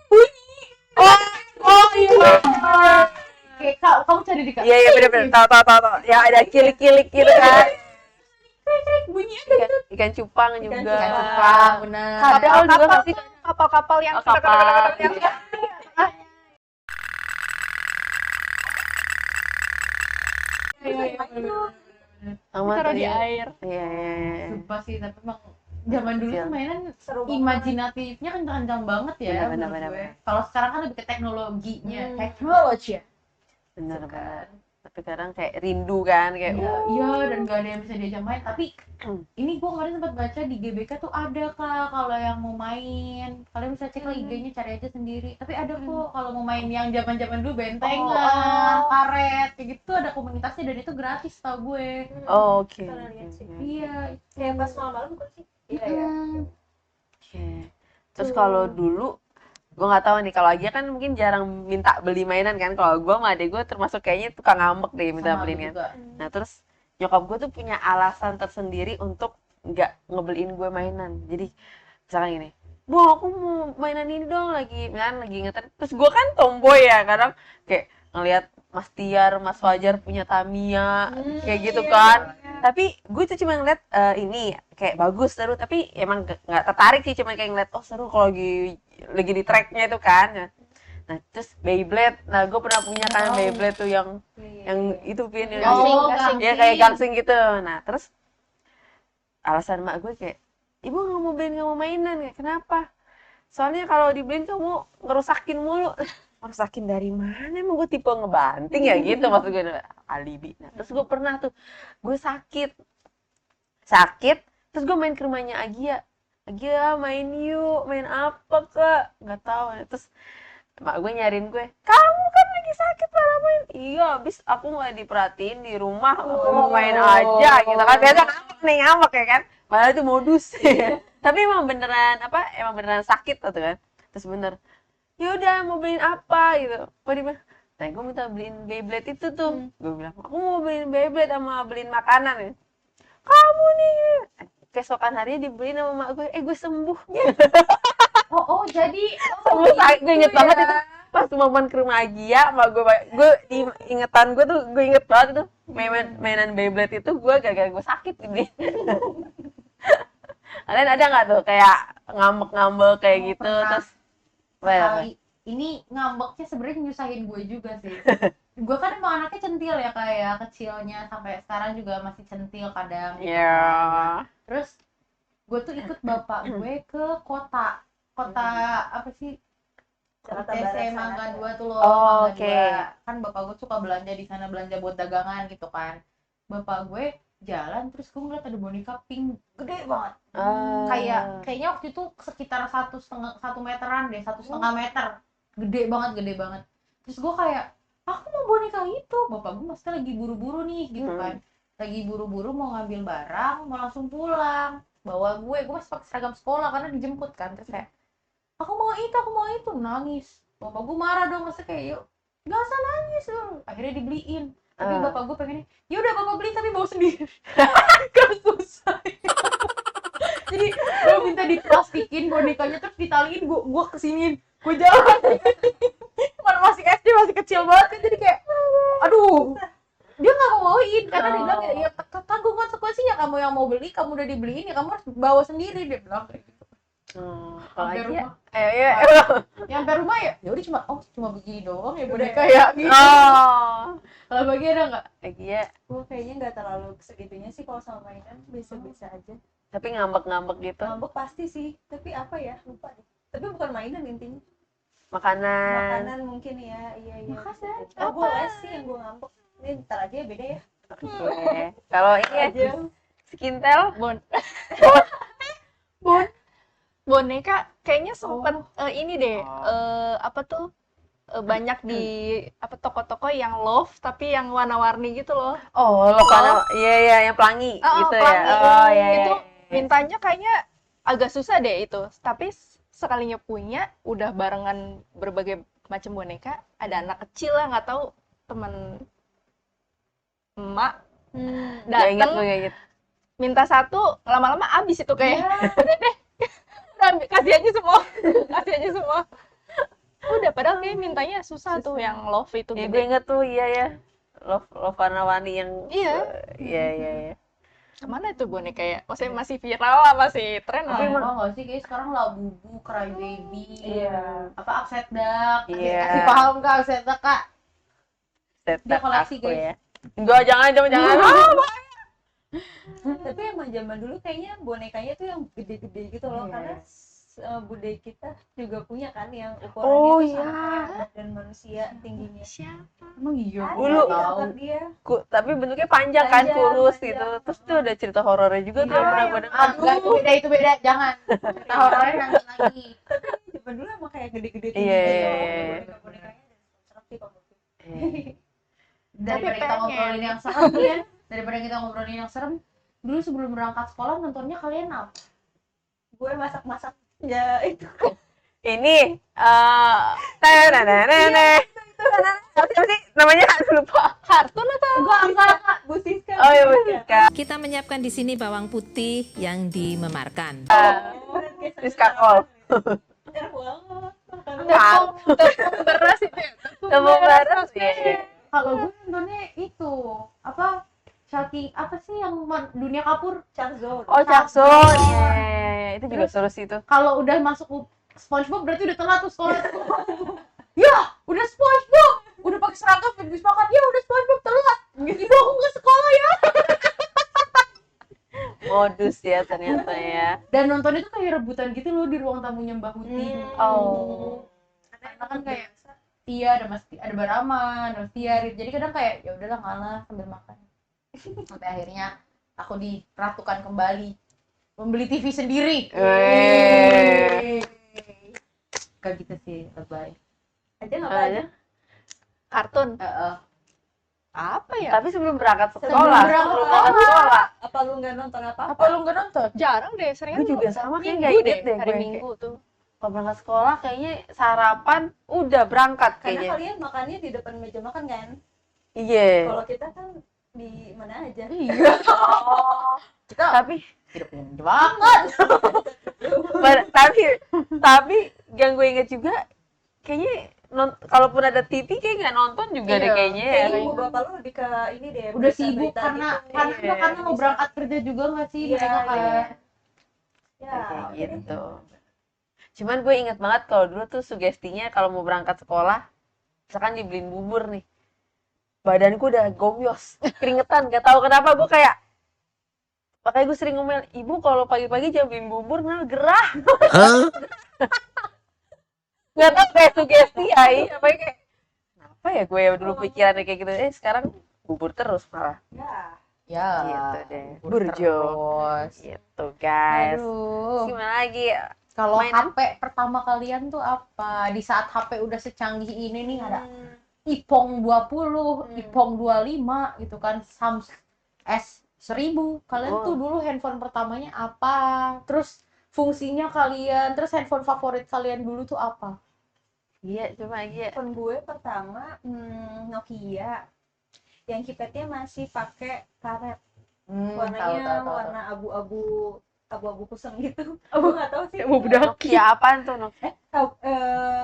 bunyi. Oh iya. Kayak kamu cari di Kak. Iya bener-bener. Tahu. Ya ada kilik-kilik gitu kan. Bunyi aja gitu. Ikan cupang juga. cupang. Cupang, bener. Kapal juga nggak sih? Kapal-kapal yang Oh, kapal. yang Sama taruh tadi. di air. Iya. Sumpah sih, tapi emang zaman dulu Iya. tuh mainan seru banget. imajinatifnya kencang-kencang banget ya. Bener, menurut bener. gue. Kalau sekarang kan lebih ke teknologinya. Teknologi ya. Bener. Tapi kadang kayak rindu kan kayak Iya, dan gak ada yang bisa diajak main. Tapi ini gue kemarin sempat baca di GBK tuh ada Kak, kalau yang mau main kalian bisa cek lah IG-nya, cari aja sendiri. Tapi ada kok kalau mau main yang zaman-zaman dulu bentengan, karet, kayak gitu ada komunitasnya dan itu gratis tau gue. Oh, oke. Pernah lihat sih. Iya. Kayak pas malam-malam bukan sih? Iya ya. Oke. Terus kalau dulu gue nggak tahu nih, kalau Agia kan mungkin jarang minta beli mainan kan. Kalau gue sama adek gue termasuk kayaknya tukang ngambek deh minta Sama beliin kan. juga. Nah terus nyokap gue tuh punya alasan tersendiri untuk nggak ngebeliin gue mainan. Jadi misalkan gini, Bu aku mau mainan ini dong, lagi ngeter. Terus gue kan tomboy ya, kadang kayak ngelihat Mas Tiar, Mas Fajar punya Tamiya kayak gitu kan. tapi gue tuh cuma ngeliat ini kayak bagus seru, tapi emang nggak tertarik sih, cuma kayak ngeliat oh seru kalau lagi di tracknya itu kan. Nah terus Beyblade, nah gue pernah punya kan Beyblade tuh yang itu pin yang Gasing. ya kayak gangsing gitu. Nah terus alasan mak gue kayak, ibu nggak mau beliin kamu mainan, kayak kenapa? Soalnya kalau dibeliin kamu ngerusakin mulu. Ngerusakin dari mana? Emang gue tipe ngebanting ya gitu, maksud gue alibi. Nah terus gue pernah tuh, gue sakit, terus gue main ke rumahnya Agia, main yuk, main apa kak? Nggak tahu. Terus mak gue nyariin gue, kamu kan lagi sakit malah main. Iya, abis aku nggak diperhatiin di rumah, aku mau main aja gitu kan. Biasa ngambek ya kan, padahal itu modus. Tapi emang beneran sakit tuh kan. Terus bener, ya udah mau beliin apa gitu, apa di mana? Nah gue minta beliin Beyblade itu tuh. Gue bilang aku mau beliin Beyblade sama beliin makanan ya. Kamu nih, keesokan harinya dibeliin sama mak gue, gue sembuh. Jadi Sembuh, gue inget gitu banget ya. itu pas momen ke rumah Agia sama gue di ingetan gue tuh, gue inget banget tuh mainan Beyblade itu gue gara-gara gue sakit ini. Kalian ada nggak tuh kayak ngambek-ngambek kayak gitu pernah. terus Kali ini ngambeknya sebenarnya nyusahin gue juga sih. Gue kan emang anaknya centil ya, kayak kecilnya sampai sekarang juga masih centil kadang gitu ya kan. Terus gue tuh ikut bapak gue ke kota apa sih, Jakarta TC Barat Mangga sana. 2 tuh loh. Oh, Mangga oke. 2. Kan bapak gue suka belanja di sana, belanja buat dagangan gitu kan. Bapak gue jalan terus gue ngeliat ada boneka pink gede banget. Kayaknya waktu itu sekitar 1,5 meteran deh, 1,5 meter, gede banget. Terus gue kayak, aku mau boneka itu. Bapak gue pasti lagi buru-buru nih gitu kan, lagi buru-buru mau ngambil barang, mau langsung pulang. Bawa gue masih pakai seragam sekolah karena dijemput kan. Terus kayak, aku mau itu, nangis. Bapak gue marah dong, masa kayak, yuk nggak usah nangis dong. Akhirnya dibeliin. Tapi bapak gue pengennya, ya udah bapak beli tapi bawa sendiri. Kan susah. Jadi gue minta diplastikin bonekanya, terus ditaliin, gue kesiniin, gue jalan. Mana masih SD, masih kecil banget kan, jadi kayak aduh, dia nggak mau bawain karena dia bilang ya tanggung konsekuensinya, kamu yang mau beli, kamu udah dibeliin ya kamu harus bawa sendiri, dia bilang kayak gitu. kalau Sampai Agia rumah, ya nyampe rumah ya udah cuma begini doang ya boneka ya gitu. Kalau bagi ada nggak? Agia Gue kayaknya nggak terlalu segitunya sih kalau sama mainan, biasa-biasa aja. tapi ngambek-ngambek gitu, Ngambek pasti sih, tapi apa ya, lupa deh. Tapi bukan mainan intinya, makanan. makanan mungkin ya. Iya. Makanan, Oh, gue les sih yang gue ngambek. Ini ntar aja ya, beda ya. Oke. Kalau ini ya Skintel Boneka kayaknya sempet ini deh, apa tuh, banyak di toko-toko yang love tapi yang warna-warni gitu loh. lo karena iya yang pelangi gitu pelangi. ya Itu mintanya kayaknya agak susah deh itu, tapi sekalinya punya udah barengan berbagai macam boneka, ada anak kecil lah nggak tahu teman emak Gak inget dateng gue kayak gitu. minta satu, lama-lama habis itu kayak udah deh, udah kasih aja semua udah, padahal kayak mintanya susah tuh yang love itu Ya gede. gue inget tuh ya love warna-warni yang Iya. iya Kemana itu boneka ya? Maksudnya masih viral lah, masih tren lah. Tapi emang nggak sih, kayak sekarang Labubu, Cry Baby, Iya. apa Upside Duck, Iya. kasih paham kak Upside Duck kak. Set Dia koleksi, aku guys. ya. Enggak, jangan Tapi emang zaman dulu kayaknya bonekanya tuh yang gede-gede gitu loh, Iya. karena budaya kita juga punya kan yang Oh, ukurannya tuh iya. sama kayak anak dan manusia tingginya. Emang iya, Ada Dulu. di kantor dia. tapi bentuknya panjang kan, Panjang, kurus panjang. gitu. Terus tuh ada cerita horornya juga tuh Iya. pernah gue dengar. Aduh, itu beda, jangan. Kita horornya nangis lagi. Zaman dulu emang kayak gede-gede Iya, tinggi gitu iya, loh, iya. boneka-bonekanya, dan serem sih kalau menurut gue. Daripada kita pengen. ngobrolin yang serem nih ya, daripada kita ngobrolin yang serem, dulu sebelum berangkat sekolah nontonnya kalian apa? Gue masak-masak ya itu. Ini apa sih namanya, lupa. Kartun atau Enggak. Bu Siska. Oh ya, Bu Siska. Kita menyiapkan di sini bawang putih yang dimemarkan. Siska Kol. Enak banget. tepung beras itu ya? Tepung beras. Iya. Kalau gue nontonnya itu apa, Sharky laki apa sih yang dunia kapur? Charzone. Oh, Jackson. Iya. Itu juga seru sih itu. Kalau udah masuk SpongeBob berarti udah telat tuh sekolah. Ya, udah SpongeBob, udah pakai seragam habis makan. Ya udah SpongeBob telat. Ibu aku nggak sekolah ya. Modus ya ternyata ya. Dan nonton itu kayak rebutan gitu loh di ruang tamunya Mbak Huti. Oh. Karena kan kayak Tia ada Barama, ada Mas Tiarit. Jadi kadang kayak ya udahlah ngalah sambil makan. Sampai akhirnya aku diratukan kembali membeli TV sendiri. Kayak gitu sih, lebay. Aja nggak aja. Kartun. Apa ya? Tapi sebelum berangkat sekolah. Sebelum berangkat sekolah. Apa lu nggak nonton apa-apa? Apa lu nggak nonton? Jarang deh, sering Gue juga sama kayak minggu nggak inget deh. hari gue. Minggu tuh. Kalau berangkat sekolah kayaknya sarapan udah berangkat Karena kayaknya. kalian makannya di depan meja makan kan? Iya. Kalau kita kan di mana aja. Kita Tapi hidup banget. tapi yang gue inget juga kayaknya kalaupun ada TV kayak nggak nonton juga deh Iya. kayaknya ya. Kayaknya ibu bapak lu lebih ke ini deh. Udah berita-berita sibuk karena gitu. karena mau berangkat kerja juga nggak sih Iya, mereka kayak iya. Ya, Kayak gitu. Cuman gue inget banget kalau dulu tuh sugestinya kalau mau berangkat sekolah, misalkan dibeliin bubur nih, badanku udah goyos, keringetan, gak tahu kenapa gue kayak, makanya gue sering ngomel, ibu kalau pagi-pagi jangan beliin bubur, nah gerah. Gak tau kayak sugesti ya, apa kayak, kenapa ya gue dulu pikirannya kayak gitu, sekarang bubur terus malah. ya. ya Gitu deh. bubur Burjo. terus. Gitu guys. Aduh. Gimana lagi? Kalau Mainan. HP pertama kalian tuh apa? Di saat HP udah secanggih ini nih ada Hmm. Ipong 20, Ipong 25 gitu kan, Samsung S1000. Kalian Oh. tuh dulu handphone pertamanya apa? Terus fungsinya kalian, terus handphone favorit kalian dulu tuh apa? Iya, coba lagi ya. Handphone gue pertama Nokia. Yang keypadnya masih pakai karet. Warnanya warna abu-abu kusem gitu. Aku nggak tahu sih. Nokia apaan tuh Nokia?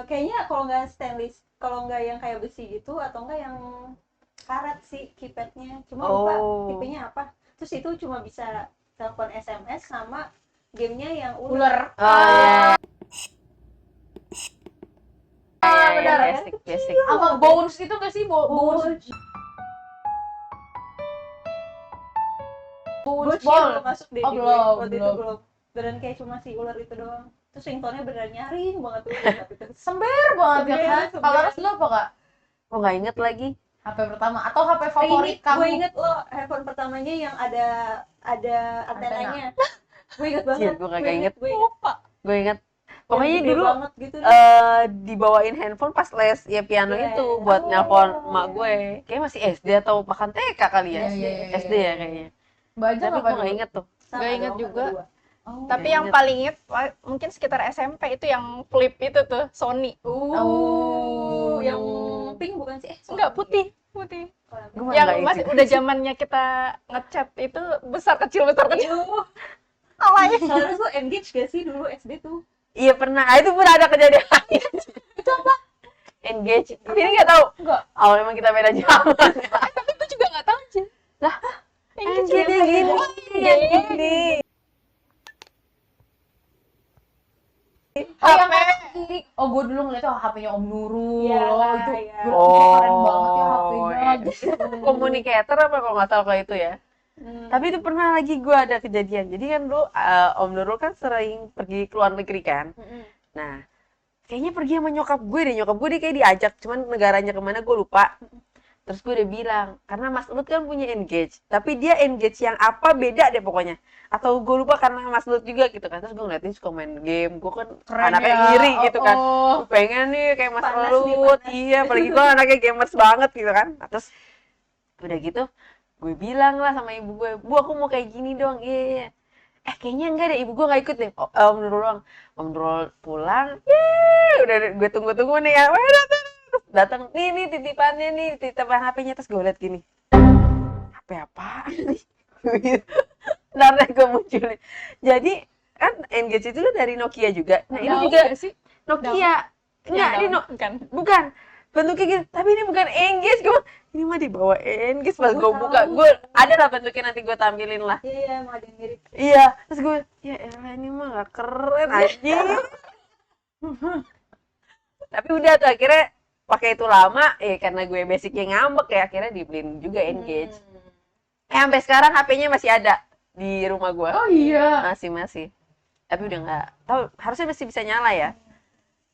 Kayaknya kalau nggak stainless, kalau nggak yang kayak besi gitu, atau nggak yang karet sih keypadnya. Cuma lupa Oh. tipenya apa. Terus itu cuma bisa telepon SMS sama gamenya yang Ular. Oh, iya, benar. basic. Sama bounce itu nggak sih? Bounce. Bocil Ball. masuk deh Oh, di belum, waktu itu belum. belum. Beneran kayak cuma si ular itu doang. Terus ringtone beneran nyaring banget tuh. Sember banget ya kan? Sember. Kalau harus lu apa kak? Oh nggak inget lagi. HP pertama atau HP favorit Ini kamu? gue inget lo handphone pertamanya yang ada antenanya. Gue inget banget. Iya, gue kagak inget. Gue inget. Gue inget. Pokoknya Yang gede dulu banget gitu. dibawain handphone pas les ya piano Iya, itu iya. buat nelpon emak gue. Kayaknya masih SD atau bahkan TK kali ya. Iya, iya, iya, SD ya kayaknya. Baju Tapi apa gue nggak inget tuh. Sama Gak inget dong, juga. berdua. Tapi Nggak yang inget. paling inget mungkin sekitar SMP itu yang flip itu tuh, Sony. Yang pink bukan sih? Enggak, putih. Putih. Gue malah Yang nggak masih inget. udah zamannya kita ngechat itu besar kecil. Soalnya tuh engage gak sih dulu SD tuh? Iya pernah. Ah, itu pernah ada kejadian. Itu apa? Engage. Tapi ini nggak tahu. Enggak. Oh memang kita beda zaman. Tapi itu juga nggak tahu aja. Lah, Engage Engage yang gini. Yang gini. Oh, yang kiri. Oh, gue dulu ngeliatnya HP-nya Om Nurul. Iya, Oh, itu iya. itu keren banget ya HP-nya. iya. Gitu. Communicator apa kalau nggak salah kalau itu ya. Tapi itu pernah lagi gue ada kejadian. Jadi kan dulu Om Nurul kan sering pergi ke luar negeri kan. Nah, kayaknya pergi sama nyokap gue deh. Nyokap gue deh kayak diajak, cuman negaranya kemana gue lupa. Terus gue udah bilang, karena Mas Lut kan punya Engage, tapi dia Engage yang apa beda deh pokoknya. Atau gue lupa karena Mas Lut juga gitu kan. Terus gue ngeliatin suka main game, gue kan Keren anaknya ya. iri gitu kan. Oh. Gue pengen nih kayak Mas Panas nih, Lut, panas. iya. Apalagi gue anaknya gamers banget gitu kan. Nah, terus udah gitu, gue bilang lah sama ibu gue, Bu aku mau kayak gini dong, iya. Kayaknya enggak deh, ibu gue gak ikut deh. Om Nurul doang. Om Nurul pulang, yeay, udah gue tunggu-tunggu nih ya. Wah, datang nih titipannya nih, titipan HP-nya. Terus gue liat gini, HP apaan nih? Ntar deh gue munculin. Jadi kan Engage itu dari Nokia juga. Nah ini Daun juga nggak sih? Nokia. Enggak, ini Bukan. bukan. Bentuknya gitu, tapi ini bukan Engage. Gue ini mah dibawain guys pas Gua gue buka, tahu. gue ada lah bentuknya, nanti gue tampilin lah. Iya, iya, emang ada yang mirip. Iya, terus gue, ya elah ini mah gak keren anjing. Tapi udah tuh akhirnya pakai itu lama, karena gue basicnya ngambek ya, akhirnya dibeliin juga Engage. Sampai sekarang HP-nya masih ada di rumah gue. Oh iya. Masih. Tapi udah nggak tahu, harusnya masih bisa nyala ya.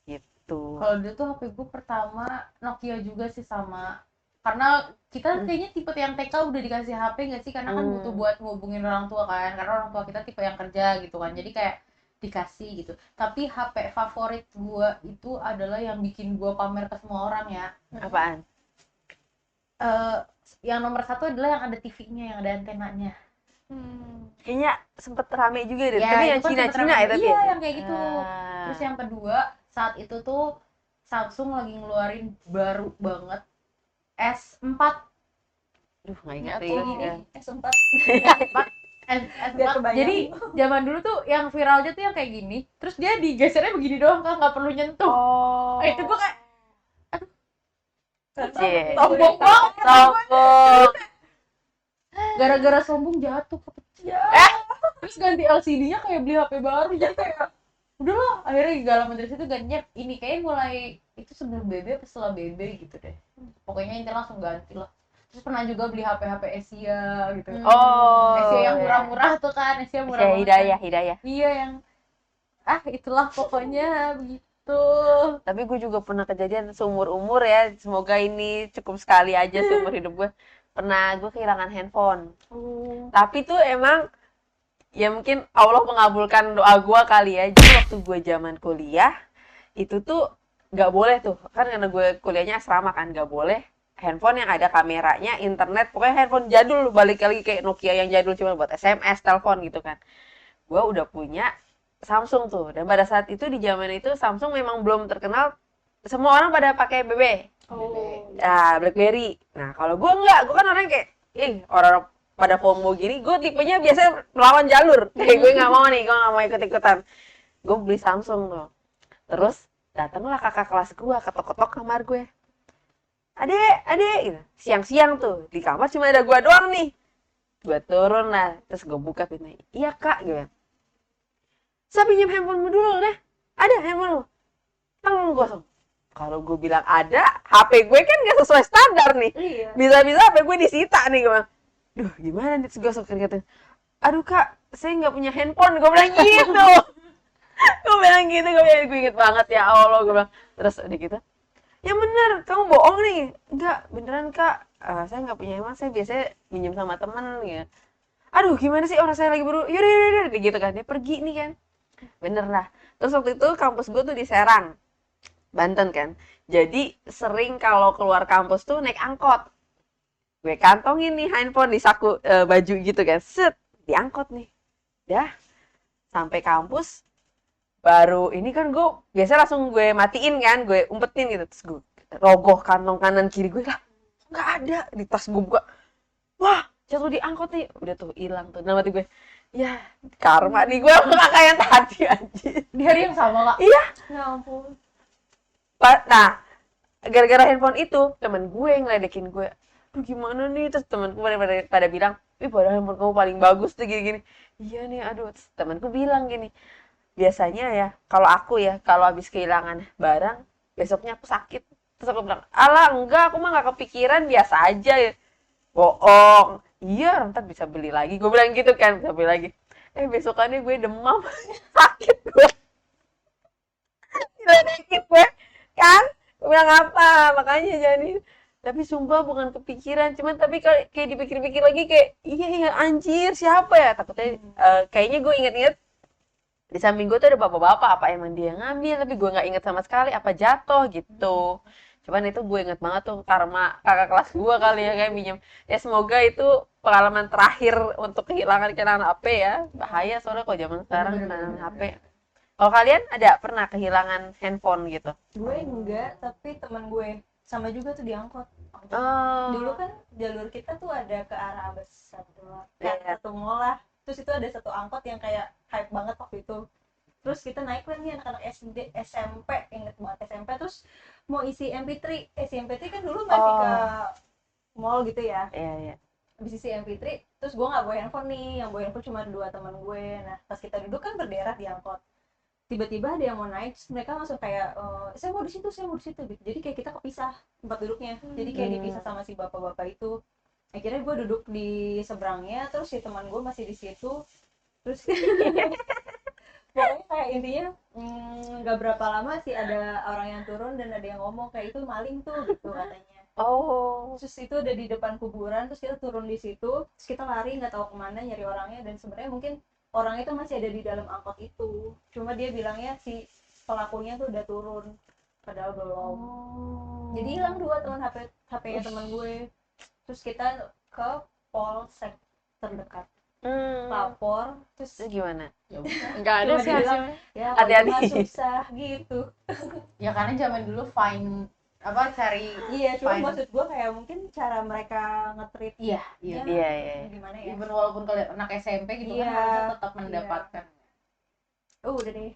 Gitu. Kalau dulu tuh HP gue pertama Nokia juga sih sama. Karena kita kayaknya tipe yang TK udah dikasih HP nggak sih? Karena kan butuh buat ngubungin orang tua kan. Karena orang tua kita tipe yang kerja gitu kan. Jadi kayak dikasih gitu. Tapi HP favorit gue itu adalah yang bikin gue pamer ke semua orang ya. Apaan? Yang nomor satu adalah yang ada TV-nya, yang ada antenanya. Kayaknya sempet rame juga deh. Ya, Tapi yang itu kan Cina-Cina sempet ya rame. tapi Iya, ya? yang kayak gitu. Terus yang kedua, saat itu tuh Samsung lagi ngeluarin baru banget S4. Duh, nggak ingat Nggak lagi. tahu. Ya. S4. S4. Biar kebayang. Jadi zaman dulu tuh yang viralnya tuh yang kayak gini. Terus dia digesernya begini doang kan, nggak perlu nyentuh. Oh. Itu gua kayak Cie. sombong banget. Sombong. Gara-gara sombong jatuh kepecah. Terus ganti LCD-nya kayak beli HP baru. Jadi kayak udahlah, akhirnya gak lama dari situ gantinya ini kayaknya mulai itu sebelum BB apa setelah BB gitu deh. Pokoknya intinya langsung ganti lah. Terus pernah juga beli HP Asia gitu. Oh. Asia yang murah-murah tuh kan, Asia murah Ya, banget. Hidayah. Iya yang itulah pokoknya begitu. Tapi gue juga pernah kejadian seumur umur ya. Semoga ini cukup sekali aja seumur hidup gue. Pernah gue kehilangan handphone. Tapi tuh emang ya mungkin Allah mengabulkan doa gue kali ya. Jadi waktu gue zaman kuliah itu tuh nggak boleh tuh, kan karena gue kuliahnya asrama kan, nggak boleh handphone yang ada kameranya, internet, pokoknya handphone jadul, balik lagi kayak Nokia yang jadul cuma buat SMS, telepon gitu kan. Gue udah punya Samsung tuh, dan pada saat itu di zaman itu Samsung memang belum terkenal, semua orang pada pakai BB. Nah, BlackBerry. Nah, kalau gue enggak, gue kan orang kayak, orang pada FOMO gini, gue tipenya biasanya melawan jalur. Kayak gue nggak mau nih, gue nggak mau ikut-ikutan. Gue beli Samsung tuh. Terus datanglah kakak kelas gue, ketok-ketok kamar gue. Adek, gitu. Siang-siang tuh, di kamar cuma ada gue doang nih. Gue turun lah, terus gue buka pintunya. Iya kak, gitu. Saya pinjam handphonemu dulu deh. Ada handphone lu? Tangan kosong. Kalau gue bilang ada, HP gue kan gak sesuai standar nih. Iya. Bisa-bisa HP gue disita nih. Gue bilang, duh gimana nih? Terus gue sok kata, aduh kak, saya gak punya handphone. Gue bilang gitu. Gue inget banget ya Allah. Gue bilang, terus udah gitu. Ya bener, kamu bohong nih. Enggak, beneran kak. Saya gak punya handphone, saya biasanya minjem sama temen. Gitu. Aduh gimana sih, orang saya lagi yaudah, gitu kan. Dia pergi nih kan. Bener lah. Terus waktu itu kampus gue tuh di Serang, Banten kan. Jadi sering kalau keluar kampus tuh naik angkot. Gue kantongin nih handphone di saku baju gitu kan. Set, diangkot nih. Dah, sampai kampus. Baru ini kan gue biasa langsung gue matiin kan. Gue umpetin gitu. Terus gue rogoh kantong kanan kiri gue lah. Nggak ada. Di tas gue buka. Wah, jatuh di angkot nih. Udah tuh hilang tuh. Dalam hati gue. Ya, karma nih gue kakak yang tadi anjir. Di hari yang sama kak. Iya. Ya ampun. Nah, gara-gara handphone itu, temen gue yang ngeledekin gue. Aduh gimana nih? Terus temenku pada bilang, padahal handphone kamu paling bagus tuh gini-gini. Iya nih, aduh. Terus temenku bilang gini, biasanya ya, kalau aku ya, kalau habis kehilangan barang, besoknya aku sakit. Terus aku bilang, alah enggak, aku mah gak kepikiran, biasa aja ya. Bohong. Iya, ntar bisa beli lagi. Gue bilang gitu kan, bisa beli lagi. Besokannya gue demam. Sakit gue. Diledekin gue. Kan? Gue bilang apa? Makanya jadi. Tapi sumpah bukan kepikiran. Cuman tapi kayak dipikir-pikir lagi kayak, iya anjir, siapa ya? Takutnya, kayaknya gue inget-inget. Di samping gue tuh ada bapak-bapak. Apa emang dia ngambil? Tapi gue gak inget sama sekali. Apa jatuh gitu. Cuman itu gue inget banget tuh karma kakak kelas gue kali ya kayak minjem. Ya semoga itu pengalaman terakhir untuk kehilangan HP ya. Bahaya soalnya kalau zaman sekarang kehilangan HP. Kalau kalian ada pernah kehilangan handphone gitu? Gue enggak, tapi teman gue sama juga tuh diangkut. Oh. Dulu kan jalur kita tuh ada ke arah Ambassador, Iya. satu mall lah. Terus itu ada satu angkot yang kayak hype banget waktu itu. Terus kita naik lah nih anak-anak SD, SMP, inget banget SMP. Terus mau isi MP3 kan dulu masih ke mall gitu ya. Iya, iya. Habis isi MP3, terus gue nggak bawa handphone nih, yang bawa handphone cuma 2 teman gue. Nah pas kita duduk kan berderet di angkot, tiba-tiba ada yang mau naik, terus mereka langsung kayak saya mau di situ gitu. Jadi kayak kita kepisah tempat duduknya, jadi kayak dipisah sama si bapak-bapak itu. Akhirnya gue duduk di seberangnya, terus si teman gue masih di situ, terus pokoknya kayak intinya nggak berapa lama sih ada orang yang turun dan ada yang ngomong kayak itu maling tuh gitu katanya. Oh. Terus itu udah di depan kuburan, terus kita turun di situ, terus kita lari nggak tahu kemana nyari orangnya, dan sebenarnya mungkin orang itu masih ada di dalam angkot itu, cuma dia bilangnya si pelakunya tuh udah turun padahal belum. Jadi hilang 2 teman HP-nya teman gue. Terus kita ke polsek terdekat lapor, terus Terus gimana? Ya udah. Nggak ada cuma sih dibilang, hasilnya. ya Hati-hati. itu mah susah gitu. Ya karena zaman dulu cari Iya, cuma Fine. maksud gue kayak mungkin cara mereka nge-treat iya iya. Iya, iya. gimana ya. Even walaupun kalian anak SMP gitu Iya, kan harusnya tetap iya. mendapatkan. Udah deh.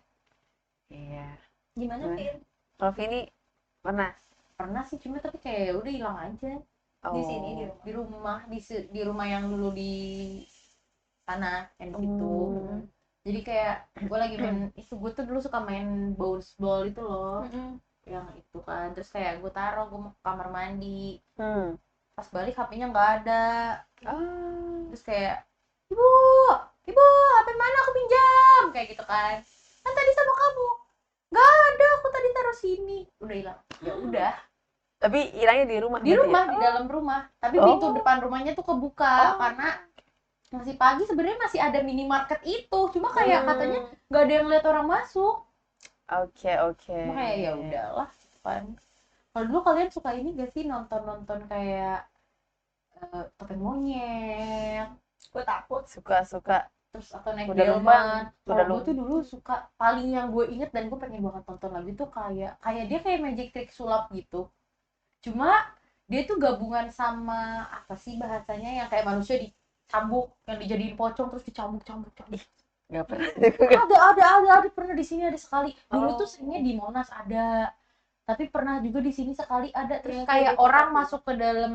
Iya. Gimana Gimana? Pin? Kalau Vini pernah? Pernah sih cuma tapi kayak ya udah hilang aja. Oh. Di sini di rumah. Di rumah yang dulu di sana yang di situ. Jadi kayak gue lagi main itu, gue tuh dulu suka main bounce ball itu loh, yang itu kan. Terus kayak gue taruh, gue mau ke kamar mandi, pas balik HP-nya nggak ada. Terus kayak ibu HP mana, aku pinjam, kayak gitu kan tadi sama kamu nggak ada, aku tadi taruh sini, udah hilang. Ya udah, Tapi hilangnya di rumah. di berarti rumah, ya? di dalam rumah, tapi Oh. pintu depan rumahnya tuh kebuka karena masih pagi, sebenarnya masih ada minimarket itu, cuma kayak katanya nggak ada yang lihat orang masuk. Oke. Makanya ya udahlah kan. Kalau dulu kalian suka ini gak sih, nonton kayak topeng monyet, Gue takut. Suka. terus atau naik Kuda lumpang. delman? Kuda Kalau gue lumpang. tuh dulu suka, paling yang gue inget dan gue pengen banget tonton lagi tuh kayak dia kayak magic trick sulap gitu. Cuma dia tuh gabungan sama apa sih bahasanya, yang kayak manusia dicambuk, yang dijadiin pocong terus dicambuk. Nggak pernah. Ada pernah di sini ada sekali. Dulu tuh seringnya di Monas ada. Tapi pernah juga di sini sekali ada. Terus Yang kayak kayak orang kotak. masuk ke dalam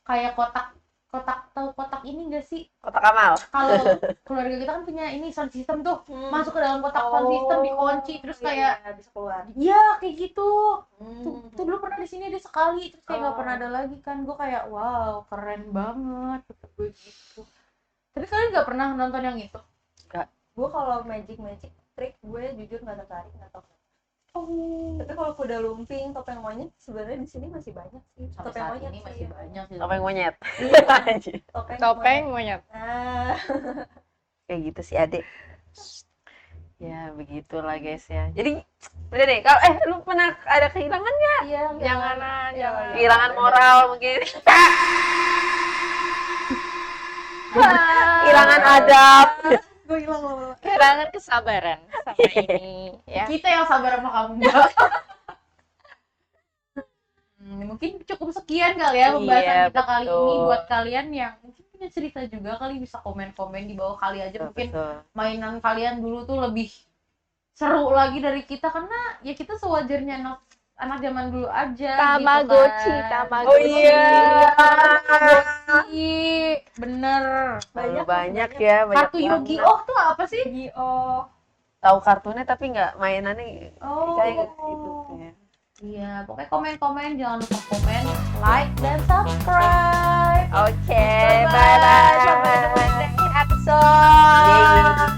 kayak kotak, tahu kotak ini enggak sih? Kotak amal. Kalau keluarga kita kan punya ini sound system tuh. Masuk ke dalam kotak sound system, dikunci, terus kayak iya, bisa keluar. iya kayak gitu. Tuh dulu pernah di sini ada sekali, terus kayak nggak pernah ada lagi kan. Gue kayak wow, keren banget kata gue gitu. Tapi kalian nggak pernah nonton yang itu? Gue kalau magic trick gue jujur nggak tertarik, nggak tahu. Tapi kalau kuda lumping, topeng monyet sebenarnya di sini masih banyak sih. Sampai Topeng saat monyet ini sih, masih ya. banyak sih. Topeng monyet. Topeng monyet. Nah, Kayak gitu sih adik. Ya begitulah guys ya. Jadi udah deh. Kalau lu pernah ada kehilangan nggak? iya. Jangan. Kehilangan moral mungkin. Kehilangan adab. Gue hilang lama-lama. Kehilangan kesabaran sama ini ya. Kita yang sabar sama kamu, Mbak. Mungkin cukup sekian kali ya pembahasan Iya, kita kali betul. ini. Buat kalian yang mungkin punya cerita juga kali, bisa komen-komen di bawah kali aja. Mungkin Betul. mainan kalian dulu tuh lebih seru lagi dari kita, karena ya kita sewajarnya anak zaman dulu aja. Tamagotchi, gitu kan. Tamagotchi. Oh iya. Iya, bener. Banyak ya. Banyak Kartu banget. Yu-Gi-Oh tuh apa sih? Yu-Gi-Oh. Tahu kartunya tapi nggak mainannya. Oh. Kayak gitu ya. Iya, pokoknya komen-komen, jangan lupa komen, like, dan subscribe. Oke, Bye-bye. bye-bye. Sampai jumpa di episode.